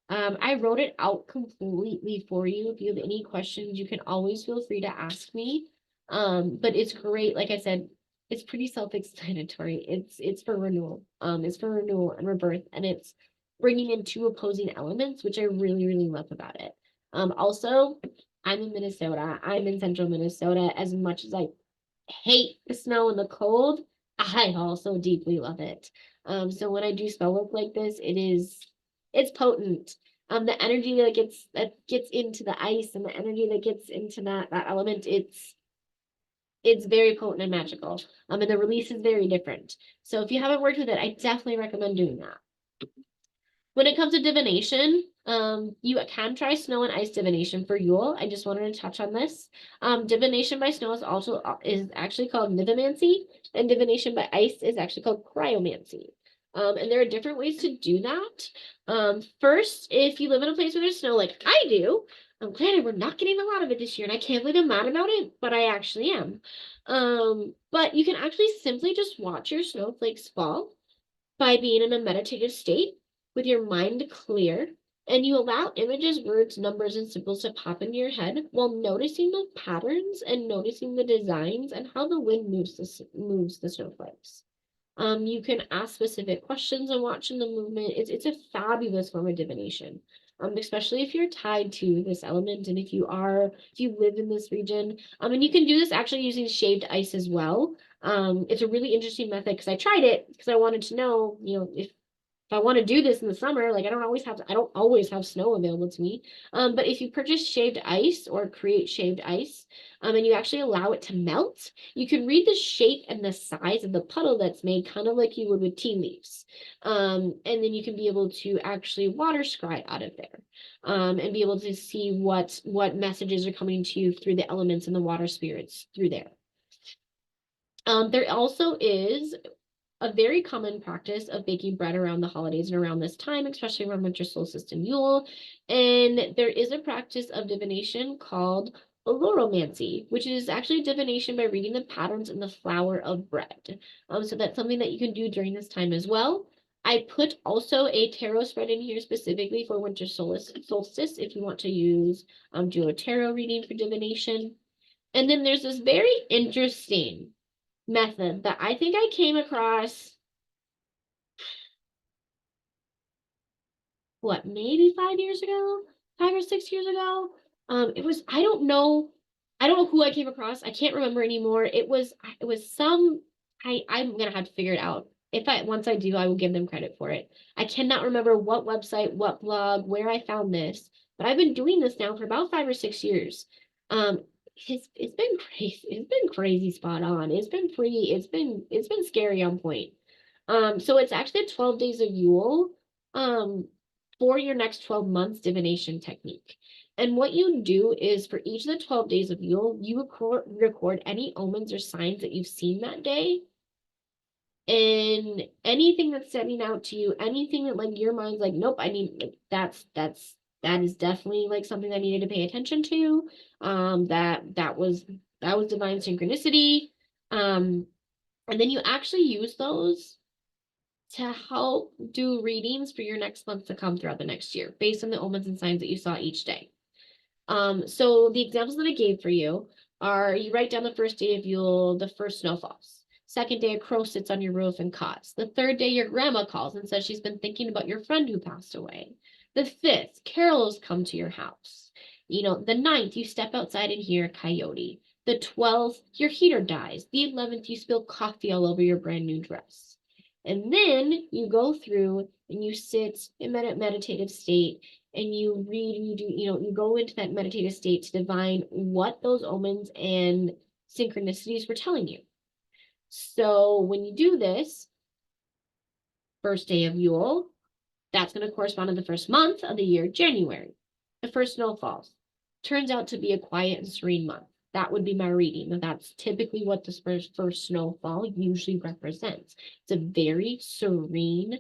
I wrote it out completely for you. If you have any questions, you can always feel free to ask me. But it's great. Like I said, it's pretty self-explanatory. It's for renewal. It's for renewal and rebirth, and it's bringing in two opposing elements, which I really, really love about it. Also, I'm in Minnesota. I'm in central Minnesota. As much as I hate the snow and the cold, I also deeply love it. So when I do spell work like this, it's potent. The energy that gets into the ice and the energy that gets into that element, it's very potent and magical. And the release is very different. So if you haven't worked with it, I definitely recommend doing that. When it comes to divination, you can try snow and ice divination for Yule. I just wanted to touch on this. Divination by snow is actually called nivomancy, and divination by ice is actually called cryomancy. And there are different ways to do that. First, if you live in a place where there's snow like I do, I'm glad we're not getting a lot of it this year, and I can't believe I'm mad about it, but I actually am. But you can actually simply just watch your snowflakes fall by being in a meditative state with your mind clear, and you allow images, words, numbers, and symbols to pop into your head while noticing the patterns and noticing the designs and how the wind moves the snowflakes. You can ask specific questions and watching the movement. It's a fabulous form of divination. especially if you're tied to this element, and if you live in this region. And you can do this actually using shaved ice as well. It's a really interesting method because I tried it because I wanted to know, if I want to do this in the summer, like I don't always have snow available to me. But if you purchase shaved ice or create shaved ice, and you actually allow it to melt, you can read the shape and the size of the puddle that's made, kind of like you would with tea leaves. And then you can be able to actually water scry out of there, and be able to see what messages are coming to you through the elements and the water spirits through there. There also is a very common practice of baking bread around the holidays and around this time, especially around Winter Solstice and Yule. And there is a practice of divination called oloromancy, which is actually divination by reading the patterns in the flour of bread. So that's something that you can do during this time as well. I put also a tarot spread in here specifically for Winter Solstice if you want to do a tarot reading for divination. And then there's this very interesting method that I think I came across, maybe 5 years ago, 5 or 6 years ago. I don't know who I came across. I can't remember anymore. I'm gonna have to figure it out. Once I do, I will give them credit for it. I cannot remember what website, what blog, where I found this, but I've been doing this now for about 5 or 6 years. It's been crazy. It's been crazy spot on. It's been scary on point. So it's actually 12 days of Yule, for your next 12 months divination technique. And what you do is for each of the 12 days of Yule, you record any omens or signs that you've seen that day. And anything that's standing out to you, anything that like your mind's like, nope, that is definitely like something I needed to pay attention to. That was divine synchronicity. And then you actually use those to help do readings for your next month to come throughout the next year based on the omens and signs that you saw each day. So the examples that I gave for you are, you write down the first day of Yule, the first snow falls. Second day, a crow sits on your roof and caws. The third day, your grandma calls and says she's been thinking about your friend who passed away. The fifth, carols come to your house. The ninth, you step outside and hear a coyote. The 12th, your heater dies. The 11th, you spill coffee all over your brand new dress. And then you go through and you sit in meditative state and you read and you go into that meditative state to divine what those omens and synchronicities were telling you. So when you do this, first day of Yule, that's going to correspond to the first month of the year, January. The first snow falls. Turns out to be a quiet and serene month. That would be my reading. And that's typically what this first snowfall usually represents. It's a very serene,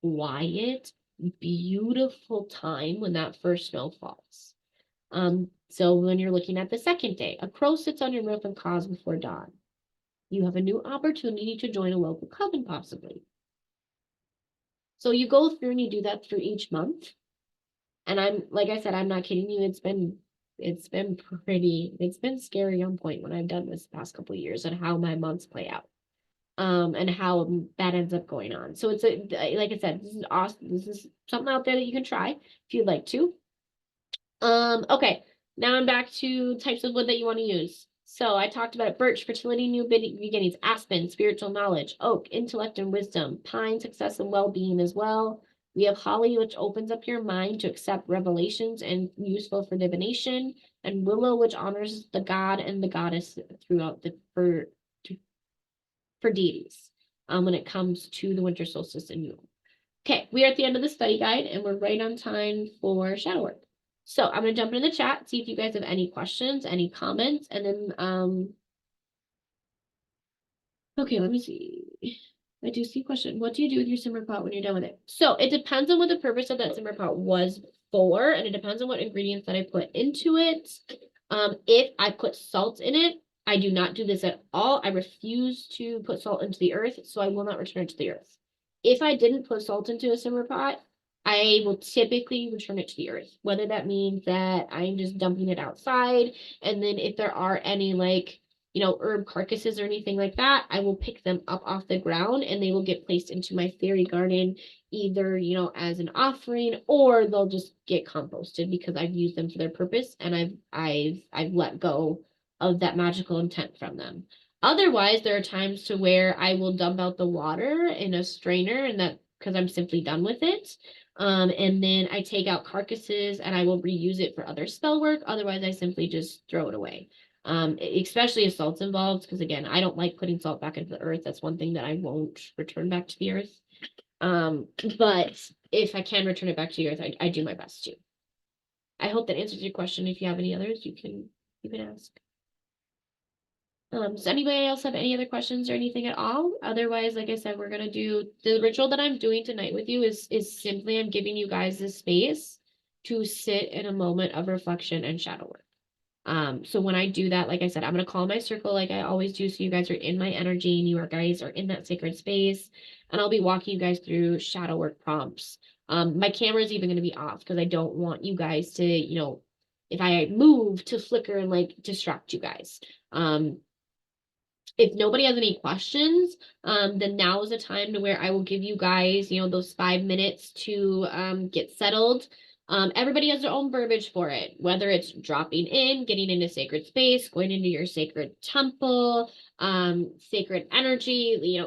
quiet, beautiful time when that first snow falls. So when you're looking at the second day, a crow sits on your roof and caws before dawn. You have a new opportunity to join a local coven, possibly. So you go through and you do that through each month. And like I said, I'm not kidding you. It's been scary on point when I've done this the past couple of years and how my months play out. And how that ends up going on. So it's like I said, this is awesome. This is something out there that you can try if you'd like to. Okay, now I'm back to types of wood that you want to use. So I talked about it: birch, fertility, new beginnings; aspen, spiritual knowledge; oak, intellect and wisdom; pine, success and well-being as well. We have holly, which opens up your mind to accept revelations and useful for divination; and willow, which honors the god and the goddess throughout for deities when it comes to the winter solstice and Yule. Okay, we are at the end of the study guide and we're right on time for shadow work. So I'm going to jump into the chat, see if you guys have any questions, any comments, and then, okay, let me see. I do see a question. What do you do with your simmer pot when you're done with it? So it depends on what the purpose of that simmer pot was for, and it depends on what ingredients that I put into it. If I put salt in it, I do not do this at all. I refuse to put salt into the earth, so I will not return it to the earth. If I didn't put salt into a simmer pot, I will typically return it to the earth, whether that means that I'm just dumping it outside. And then if there are any like herb carcasses or anything like that, I will pick them up off the ground and they will get placed into my fairy garden, either, as an offering, or they'll just get composted because I've used them for their purpose and I've let go of that magical intent from them. Otherwise, there are times to where I will dump out the water in a strainer and that because I'm simply done with it. And then I take out carcasses and I will reuse it for other spell work. Otherwise, I simply just throw it away. Especially if salt's involved, because again, I don't like putting salt back into the earth. That's one thing that I won't return back to the earth. But if I can return it back to the earth, I do my best to. I hope that answers your question. If you have any others, you can ask. Does anybody else have any other questions or anything at all? Otherwise, like I said, we're gonna do the ritual that I'm doing tonight with you is simply I'm giving you guys this space to sit in a moment of reflection and shadow work. So when I do that, like I said, I'm gonna call my circle like I always do, so you guys are in my energy and you guys are in that sacred space, and I'll be walking you guys through shadow work prompts. My camera is even gonna be off because I don't want you guys to, if I move to flicker and like distract you guys. If nobody has any questions, then now is the time to where I will give you guys, those 5 minutes to get settled. Everybody has their own verbiage for it, whether it's dropping in, getting into sacred space, going into your sacred temple, sacred energy,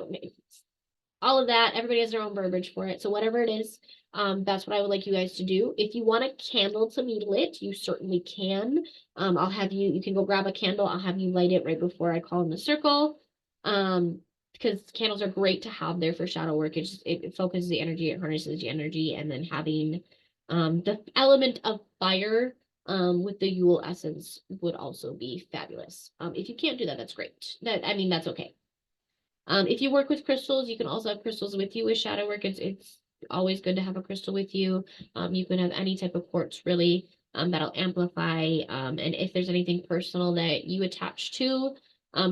all of that. Everybody has their own verbiage for it. So whatever it is, that's what I would like you guys to do. If you want a candle to be lit, you certainly can. I'll have you can go grab a candle. I'll have you light it right before I call in the circle. Because candles are great to have there for shadow work. It focuses the energy, it harnesses the energy, and then having the element of fire with the Yule essence would also be fabulous. If you can't do that, that's great. That's okay. If you work with crystals, you can also have crystals with you with shadow work. It's always good to have a crystal with you. You can have any type of quartz really that'll amplify. And if there's anything personal that you attach to,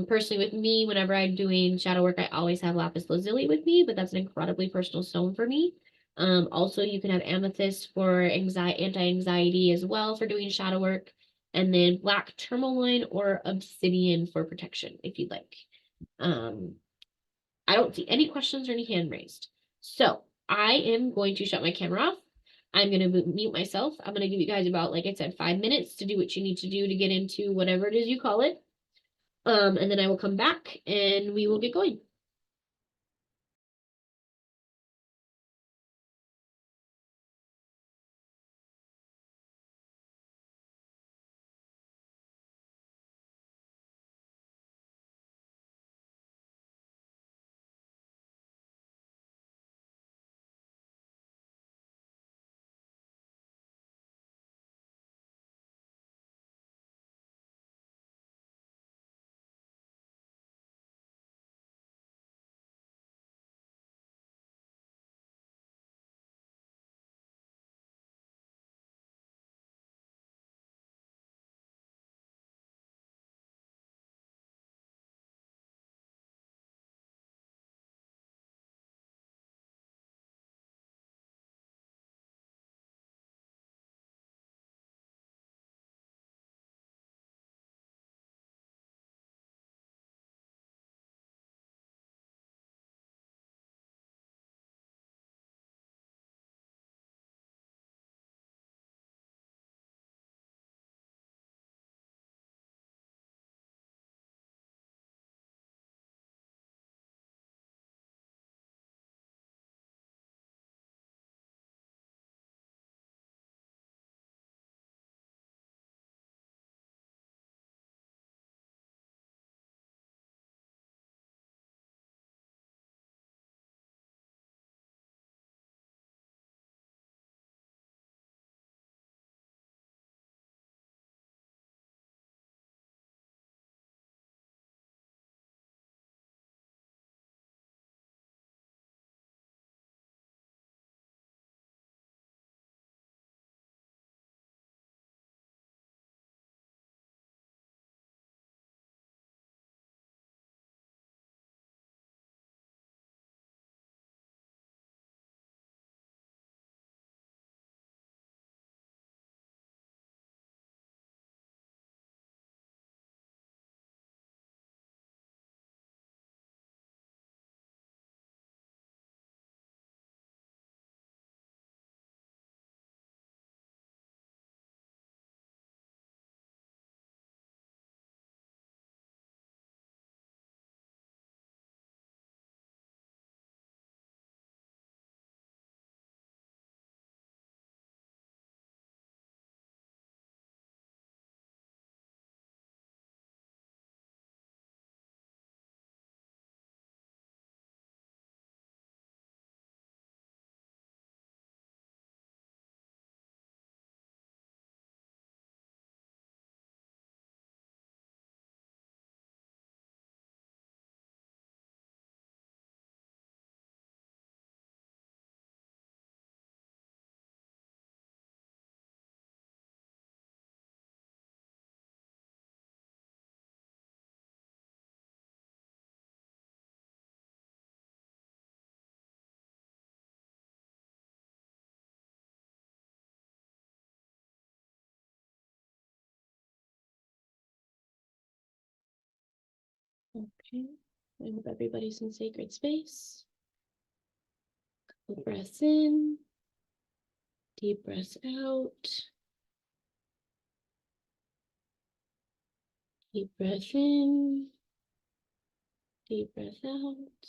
personally with me, whenever I'm doing shadow work, I always have lapis lazuli with me, but that's an incredibly personal stone for me. Also, you can have amethyst for anti-anxiety as well for doing shadow work, and then black tourmaline or obsidian for protection if you'd like. I don't see any questions or any hand raised. So I am going to shut my camera off. I'm going to mute myself. I'm going to give you guys about, like I said, 5 minutes to do what you need to do to get into whatever it is you call it. And then I will come back and we will get going. Okay, I hope everybody's in sacred space. Couple breaths in, deep breaths out. Deep breath in, deep breath out.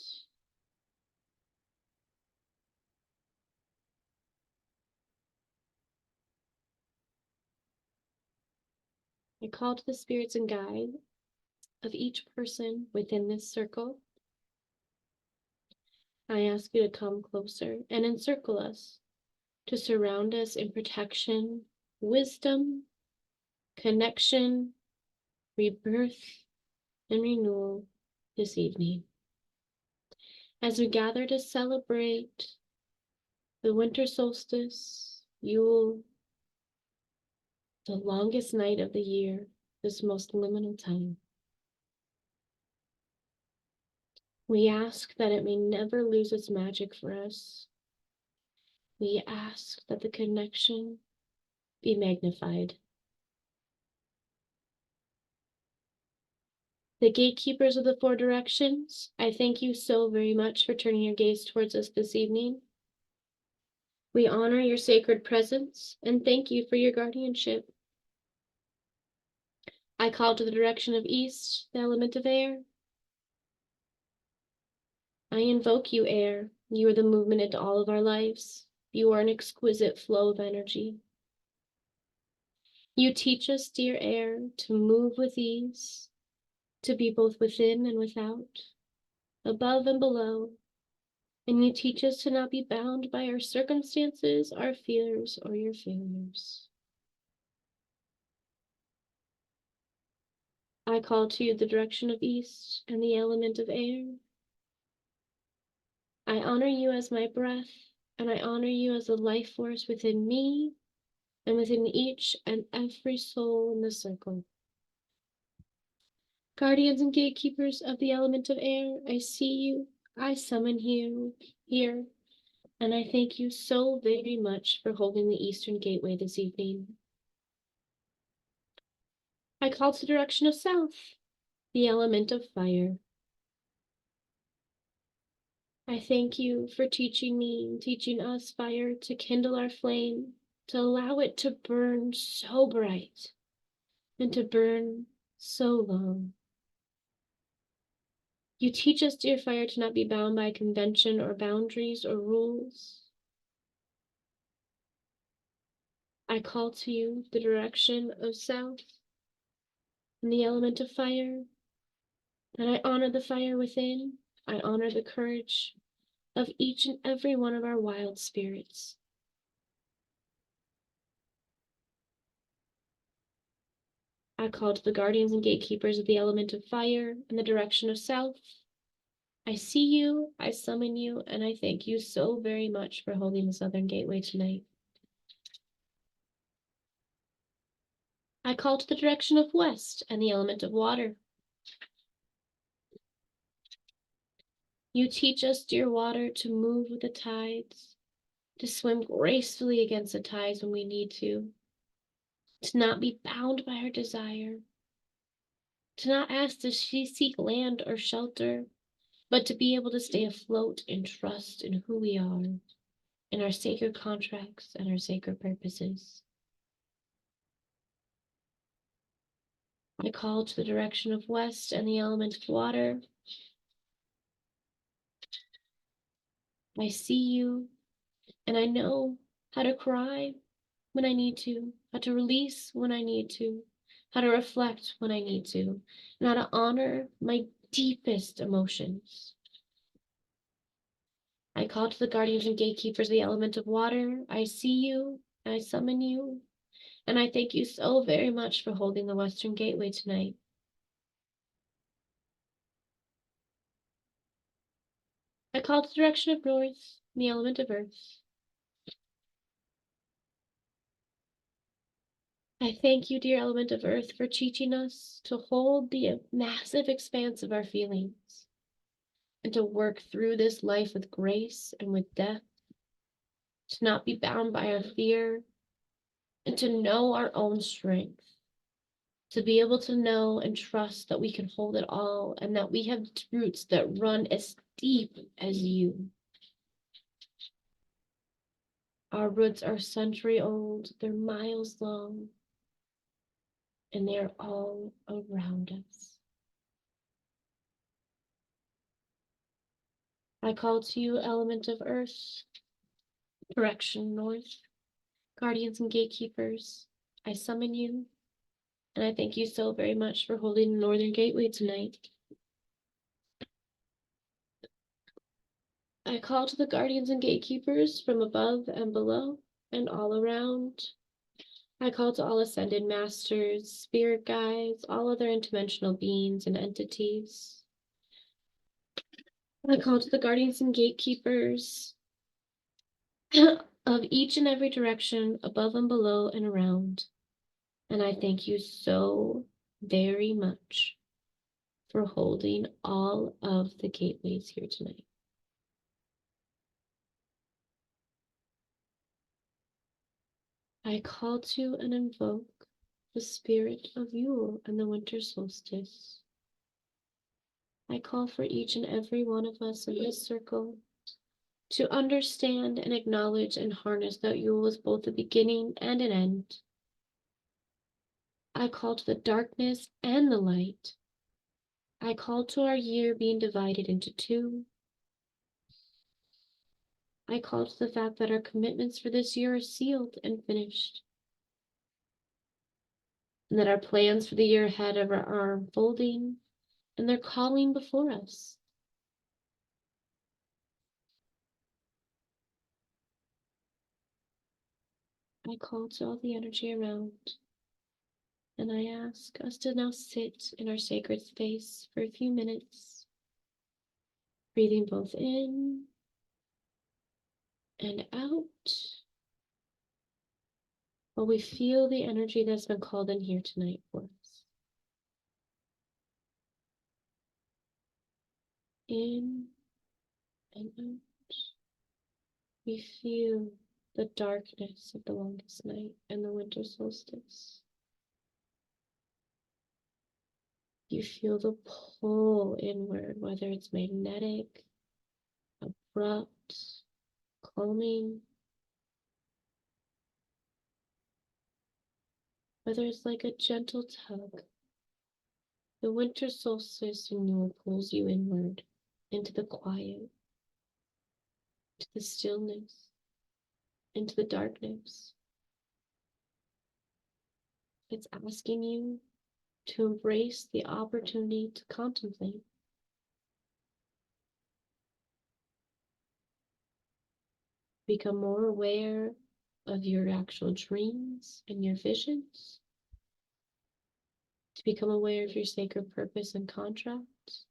I call to the spirits and guides of each person within this circle. I ask you to come closer and encircle us, to surround us in protection, wisdom, connection, rebirth, and renewal this evening. As we gather to celebrate the winter solstice, Yule, the longest night of the year, this most liminal time. We ask that it may never lose its magic for us. We ask that the connection be magnified. The gatekeepers of the four directions, I thank you so very much for turning your gaze towards us this evening. We honor your sacred presence and thank you for your guardianship. I call to the direction of east, the element of air. I invoke you, air. You are the movement into all of our lives. You are an exquisite flow of energy. You teach us, dear air, to move with ease, to be both within and without, above and below. And you teach us to not be bound by our circumstances, our fears, or your failures. I call to you the direction of east and the element of air. I honor you as my breath, and I honor you as a life force within me and within each and every soul in the circle. Guardians and gatekeepers of the element of air, I see you, I summon you here, and I thank you so very much for holding the Eastern Gateway this evening. I call to the direction of south, the element of fire. I thank you for teaching me and teaching us fire to kindle our flame, to allow it to burn so bright and to burn so long. You teach us, dear fire, to not be bound by convention or boundaries or rules. I call to you the direction of south and the element of fire, and I honor the fire within. I honor the courage of each and every one of our wild spirits. I call to the guardians and gatekeepers of the element of fire and the direction of south. I see you, I summon you, and I thank you so very much for holding the Southern Gateway tonight. I call to the direction of west and the element of water. You teach us, dear water, to move with the tides, to swim gracefully against the tides when we need to not be bound by our desire, to not ask to seek land or shelter, but to be able to stay afloat in trust in who we are, in our sacred contracts and our sacred purposes. I call to the direction of west and the element of water. I see you, and I know how to cry when I need to, how to release when I need to, how to reflect when I need to, and how to honor my deepest emotions. I call to the guardians and gatekeepers of the element of water. I see you, I summon you, and I thank you so very much for holding the Western Gateway tonight. I call to the direction of north, the element of earth. I thank you, dear element of earth, for teaching us to hold the massive expanse of our feelings and to work through this life with grace and with depth, to not be bound by our fear and to know our own strength. to be able to know and trust that we can hold it all and that we have roots that run as deep as you. Our roots are century old, they're miles long, and they're all around us. I call to you, element of earth, direction north, guardians and gatekeepers. I summon you, and I thank you so very much for holding the northern gateway tonight. I call to the guardians and gatekeepers from above and below and all around. I call to all ascended masters, spirit guides, all other interdimensional beings and entities. I call to the guardians and gatekeepers of each and every direction, above and below and around. And I thank you so very much for holding all of the gateways here tonight. I call to and invoke the spirit of Yule and the winter solstice. I call for each and every one of us in this circle to understand and acknowledge and harness that Yule is both a beginning and an end. I call to the darkness and the light. I call to our year being divided into two. I call to the fact that our commitments for this year are sealed and finished, and that our plans for the year ahead are unfolding, and they're calling before us. I call to all the energy around, and I ask us to now sit in our sacred space for a few minutes, breathing both in and out, while we feel the energy that's been called in here tonight for us. In and out, we feel the darkness of the longest night and the winter solstice. You feel the pull inward, whether it's magnetic, abrupt, calming, whether it's like a gentle tug. The winter solstice and Yule pulls you inward into the quiet, to the stillness, into the darkness. It's asking you to embrace the opportunity to contemplate. Become more aware of your actual dreams and your visions. To become aware of your sacred purpose and contracts.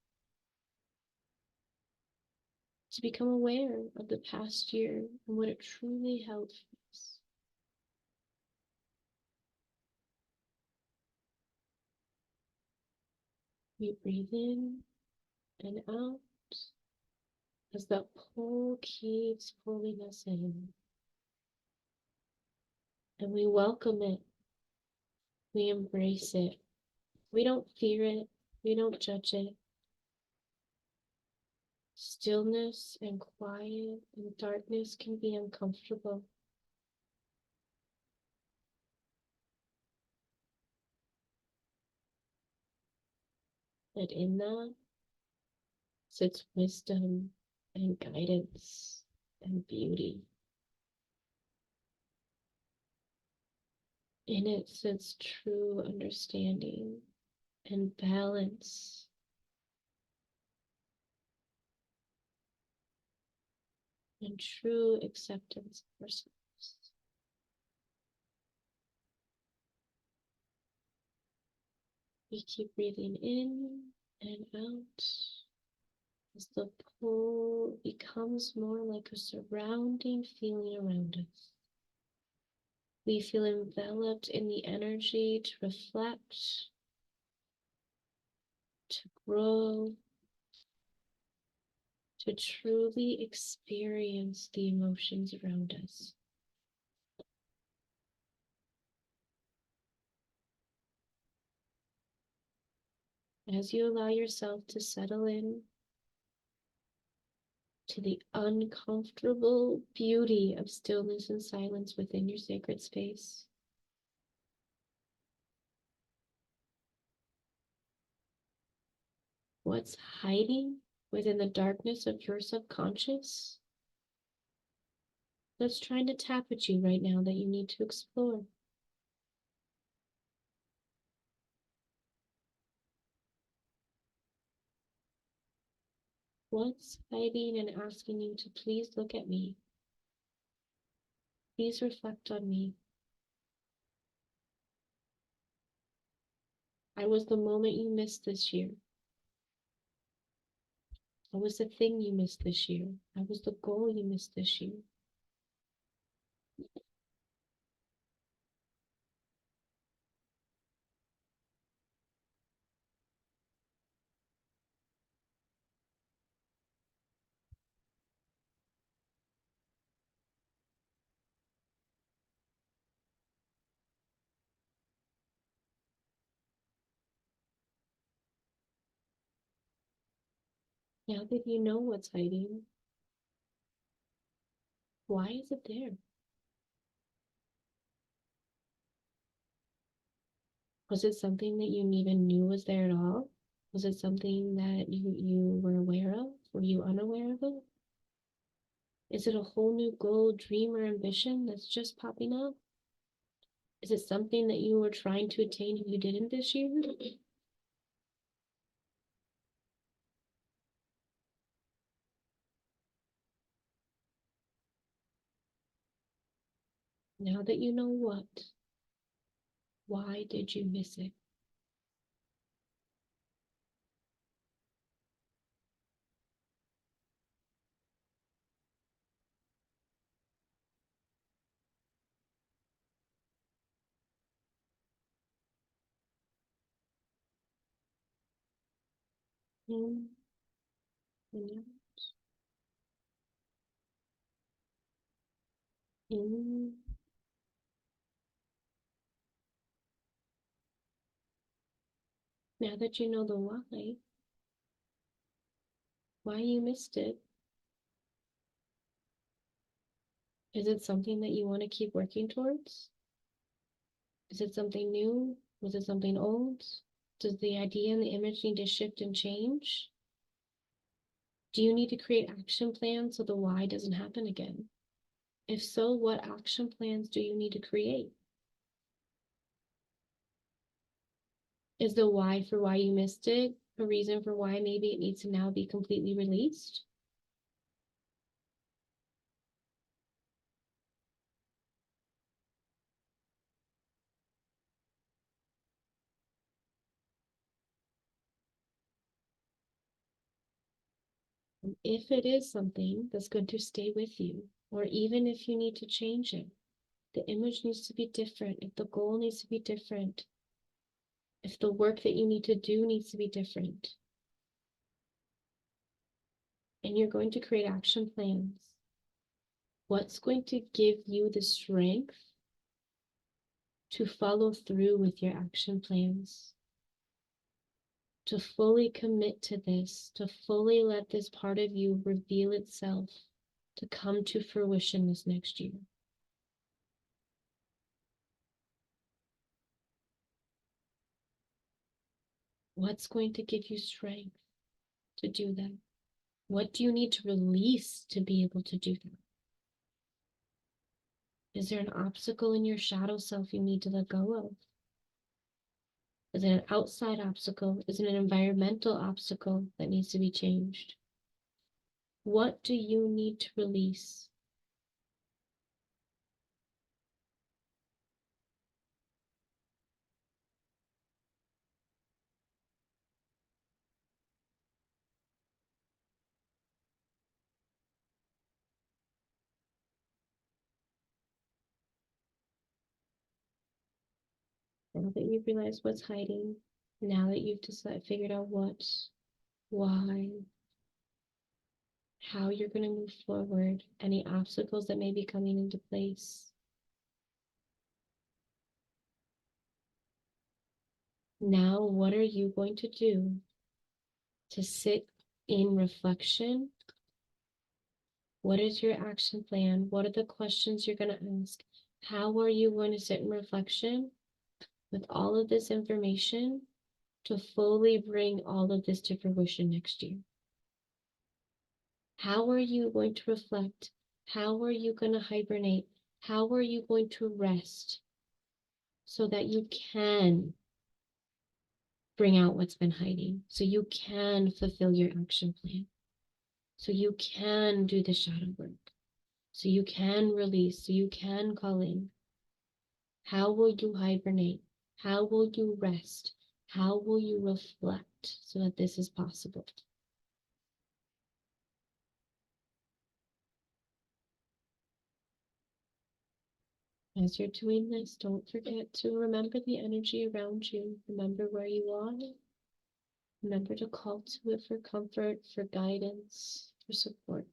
To become aware of the past year and what it truly held for us. We breathe in and out as that pull keeps pulling us in. And we welcome it. We embrace it. We don't fear it. We don't judge it. Stillness and quiet and darkness can be uncomfortable. And in that sits wisdom and guidance and beauty. In it sits true understanding and balance. And true acceptance of ourselves. We keep breathing in and out as the pull becomes more like a surrounding feeling around us. We feel enveloped in the energy to reflect, to grow, to truly experience the emotions around us. as you allow yourself to settle in to the uncomfortable beauty of stillness and silence within your sacred space. What's hiding within the darkness of your subconscious that's trying to tap at you right now that you need to explore? What's hiding and asking you to please look at me? Please reflect on me. I was the moment you missed this year. I was the thing you missed this year. I was the goal you missed this year. Now that you know what's hiding, why is it there? Was it something that you even knew was there at all? Was it something that you were aware of? Were you unaware of it? Is it a whole new goal, dream, or ambition that's just popping up? Is it something that you were trying to attain and you didn't this year? Now that you know what, why did you miss it? In and out. In. Now that you know the why you missed it, is it something that you want to keep working towards? Is it something new? Was it something old? Does the idea and the image need to shift and change? Do you need to create action plans so the why doesn't happen again? If so, what action plans do you need to create? Is the why for why you missed it a reason for why maybe it needs to now be completely released? And if it is something that's going to stay with you, or even if you need to change it, the image needs to be different, if the goal needs to be different, if the work that you need to do needs to be different, and you're going to create action plans, what's going to give you the strength to follow through with your action plans? To fully commit to this, to fully let this part of you reveal itself, to come to fruition this next year. What's going to give you strength to do that? What do you need to release to be able to do that? Is there an obstacle in your shadow self you need to let go of? Is it an outside obstacle? Is it an environmental obstacle that needs to be changed? What do you need to release? Now that you've realized what's hiding, now that you've figured out what, why, how you're going to move forward, any obstacles that may be coming into place, Now, what are you going to do to sit in reflection? What is your action plan? What are the questions you're going to ask? How are you going to sit in reflection with all of this information to fully bring all of this to fruition next year? How are you going to reflect? How are you going to hibernate? How are you going to rest so that you can bring out what's been hiding, so you can fulfill your action plan, so you can do the shadow work, so you can release, so you can call in? How will you hibernate? How will you rest? How will you reflect so that this is possible? As you're doing this, don't forget to remember the energy around you. Remember where you are. Remember to call to it for comfort, for guidance, for support.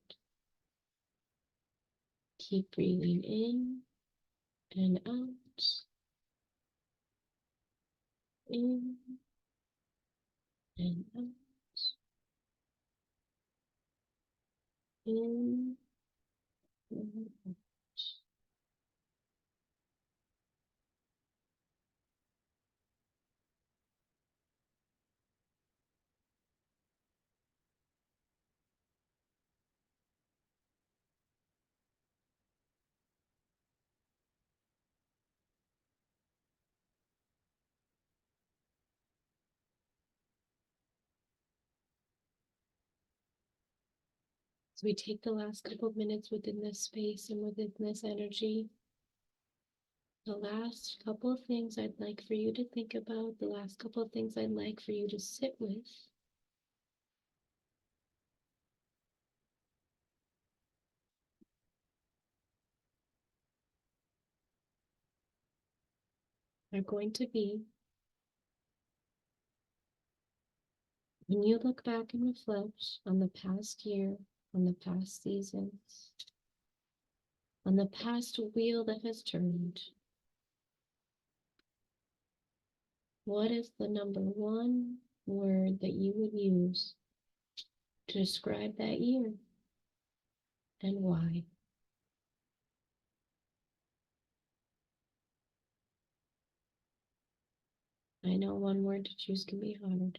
Keep breathing in and out. In and out. In and out. So we take the last couple of minutes within this space and within this energy. The last couple of things I'd like for you to think about, the last couple of things I'd like for you to sit with, are going to be, when you look back and reflect on the past year, on the past seasons, on the past wheel that has turned, what is the number one word that you would use to describe that year, and why? I know one word to choose can be hard.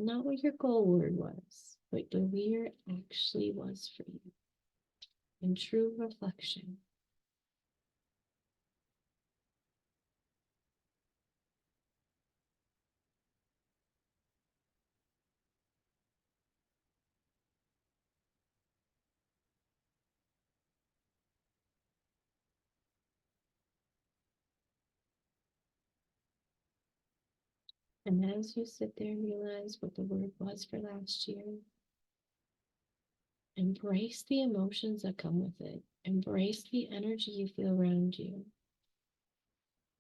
Not what your goal word was, but the year actually was for you. In true reflection. And as you sit there and realize what the word was for last year, embrace the emotions that come with it. Embrace the energy you feel around you.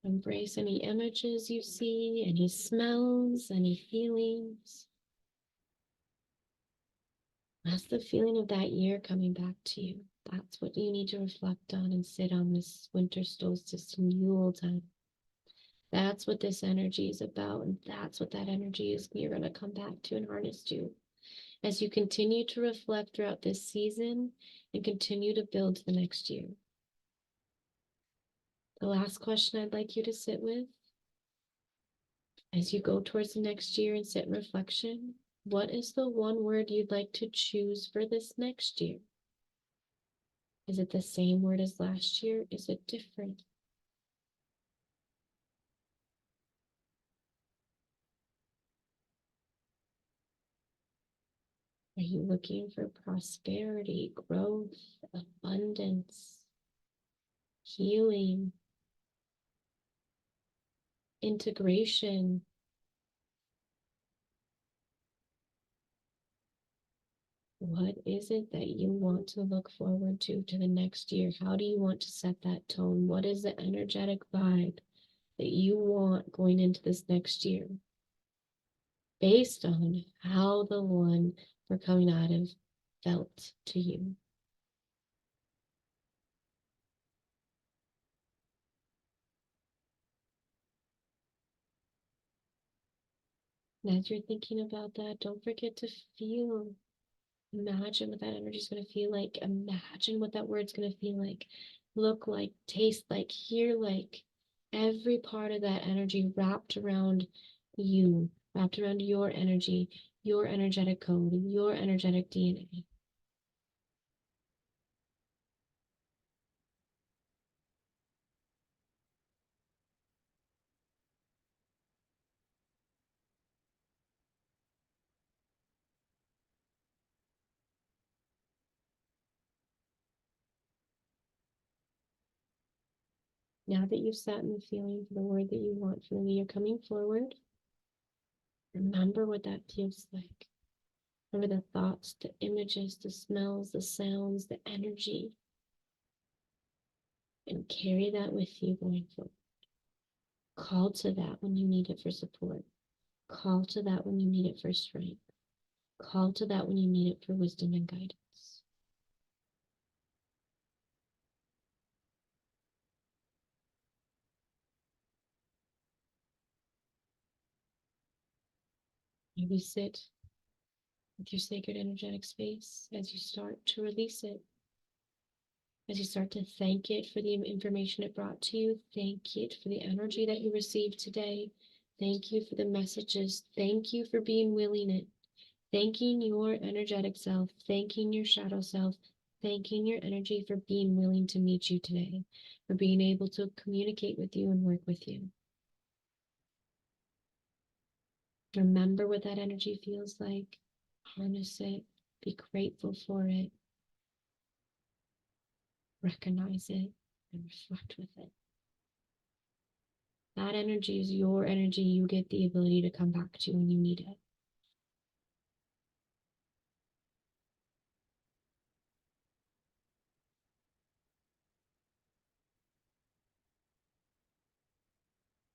Embrace any images you see, any smells, any feelings. That's the feeling of that year coming back to you. That's what you need to reflect on and sit on this winter solstice and Yuletide. That's what this energy is about, and that's what that energy is you're going to come back to and harness to as you continue to reflect throughout this season and continue to build the next year. The last question I'd like you to sit with as you go towards the next year and sit in reflection, what is the one word you'd like to choose for this next year? Is it the same word as last year? Is it different? Are you looking for prosperity, growth, abundance, healing, integration? What is it that you want to look forward to the next year? How do you want to set that tone? What is the energetic vibe that you want going into this next year based on how the one we're coming out of felt to you? And as you're thinking about that, don't forget to feel. Imagine what that energy is going to feel like. Imagine what that word's going to feel like, look like, taste like, hear like. Every part of that energy wrapped around you, wrapped around your energy, your energetic code, your energetic DNA. Now that you've sat in the feeling for the word that you want, for the way you're coming forward, remember what that feels like. Remember the thoughts, the images, the smells, the sounds, the energy. And carry that with you going forward. Call to that when you need it for support. Call to that when you need it for strength. Call to that when you need it for wisdom and guidance. Maybe sit with your sacred energetic space as you start to release it. As you start to thank it for the information it brought to you, thank it for the energy that you received today. Thank you for the messages. Thank you for being willing it. Thanking your energetic self, thanking your shadow self, thanking your energy for being willing to meet you today, for being able to communicate with you and work with you. Remember what that energy feels like. Harness it. Be grateful for it. Recognize it and reflect with it. That energy is your energy. You get the ability to come back to when you need it.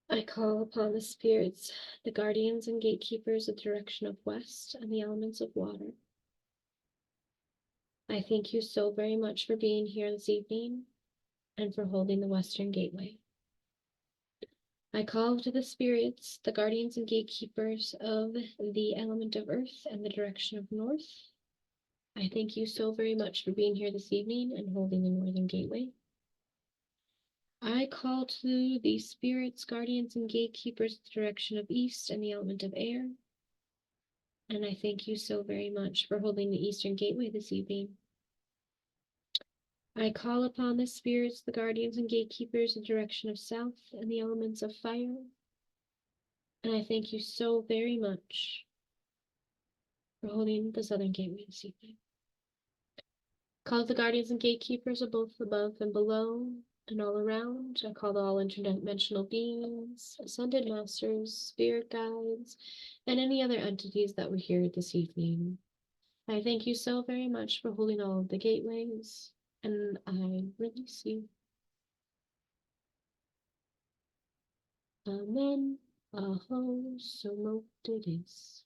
I call upon the spirits, the guardians and gatekeepers of the direction of west and the elements of water. I thank you so very much for being here this evening and for holding the Western Gateway. I call to the spirits, the guardians and gatekeepers of the element of earth and the direction of north. I thank you so very much for being here this evening and holding the Northern Gateway. I call to the spirits, guardians, and gatekeepers the direction of east and the element of air. And I thank you so very much for holding the Eastern Gateway this evening. I call upon the spirits, the guardians, and gatekeepers in the direction of south and the elements of fire. And I thank you so very much for holding the Southern Gateway this evening. Call the guardians and gatekeepers of both above and below and all around. I call all interdimensional beings, ascended masters, spirit guides, and any other entities that were here this evening. I thank you so very much for holding all of the gateways, and I release you. Amen. Aho, so moved it is.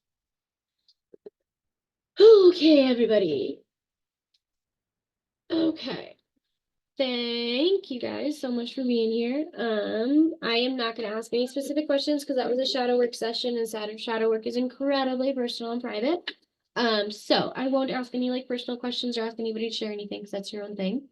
Okay, everybody. Okay. Thank you guys so much for being here. I am not going to ask any specific questions because that was a shadow work session, and Saturn shadow work is incredibly personal and private. So I won't ask any like personal questions or ask anybody to share anything because that's your own thing.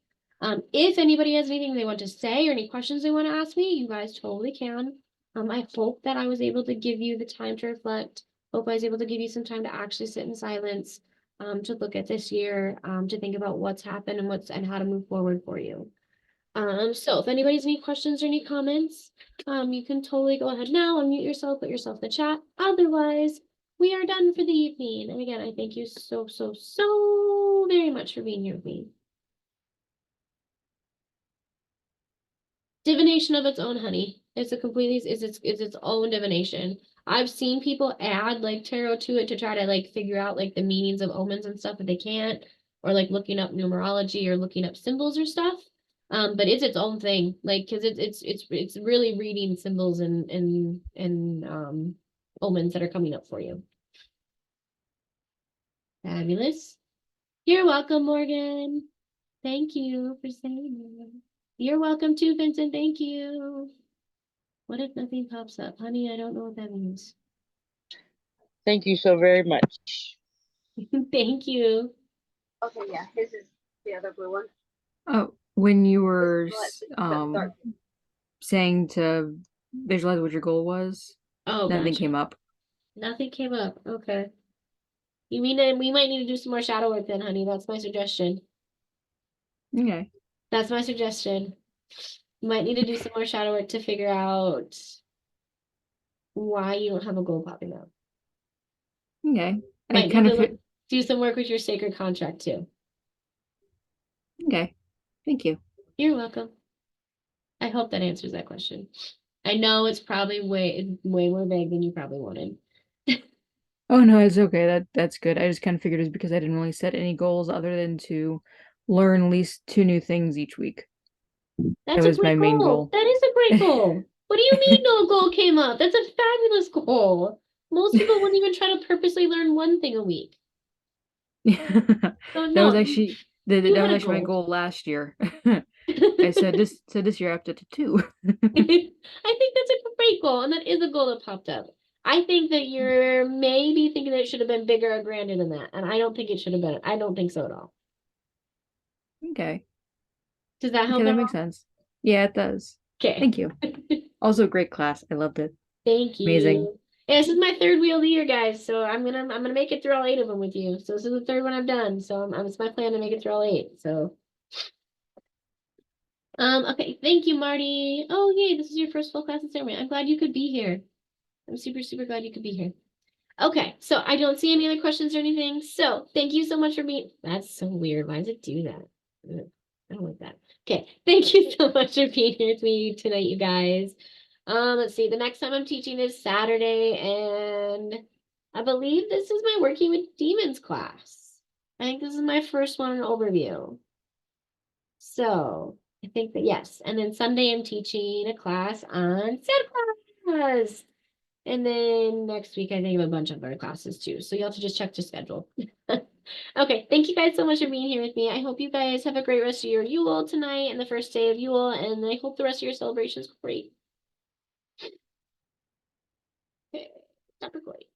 If anybody has anything they want to say or any questions they want to ask me, you guys totally can. I hope that I was able to give you the time to reflect. Hope I was able to give you some time to actually sit in silence. To look at this year, to think about what's happened and how to move forward for you. So if anybody has any questions or any comments, you can totally go ahead now, unmute yourself, put yourself in the chat. Otherwise, we are done for the evening. And again, I thank you so very much for being here with me. Divination of its own, honey. It's its own divination. I've seen people add like tarot to it to try to like figure out like the meanings of omens and stuff, but they can't, or like looking up numerology or looking up symbols or stuff. But it's its own thing, like because it's really reading symbols and omens that are coming up for you. Fabulous. You're welcome, Morgan. Thank you for saying that. You're welcome too, Vincent. Thank you. What if nothing pops up? Honey, I don't know what that means. Thank you so very much. Thank you. Okay, yeah, his is the other blue one. Oh, when you were This is the dark. saying to visualize what your goal was, Oh, nothing gotcha. came up. Nothing came up. Okay. You mean that we might need to do some more shadow work then, honey? That's my suggestion. Okay. That's my suggestion. You might need to do some more shadow work to figure out why you don't have a goal popping up. Okay. I Might need kind to of do some work with your sacred contract too. okay. Thank you. You're welcome. I hope that answers that question. I know it's probably way more vague than you probably wanted. Oh no, it's okay. That's good. I just kind of figured it was because I didn't really set any goals other than to learn at least 2 new things each week. That's That a was my great main goal. goal. That is a great goal. What do you mean no goal came up? That's a fabulous goal. Most people wouldn't even try to purposely learn one thing a week. So That was no, actually that you that had was a actually my goal. goal last year. I said this year I upped it to 2. I think that's a great goal, and that is a goal that popped up. I think that you're maybe thinking that it should have been bigger or grander than that, and I don't think it should have been. I don't think so at all. Okay. Does that help Okay, that at makes sense. Yeah, it does. Okay. Thank you. Also, great class. I loved it. Thank you. Amazing. Yeah, this is my third wheel of the year, guys. So I'm gonna make it through all 8 of them with you. So this is the third one I've done. So it's my plan to make it through all 8. So okay, thank you, Marty. Oh yay, this is your first full class in ceremony. I'm glad you could be here. I'm super, super glad you could be here. Okay, so I don't see any other questions or anything. So thank you so much for being. That's so weird. Why does it do that? Ugh, I don't like that. Okay, thank you so much for being here with me tonight, you guys. Let's see. The next time I'm teaching is Saturday, and I believe this is my working with demons class. I think this is my first one in overview. So I think that yes. And then Sunday I'm teaching a class on Santa Claus. And then next week I think I have a bunch of other classes too. So you'll have to just check your schedule. Okay, thank you guys so much for being here with me. I hope you guys have a great rest of your Yule tonight and the first day of Yule, and I hope the rest of your celebrations go great. Okay, stop recording.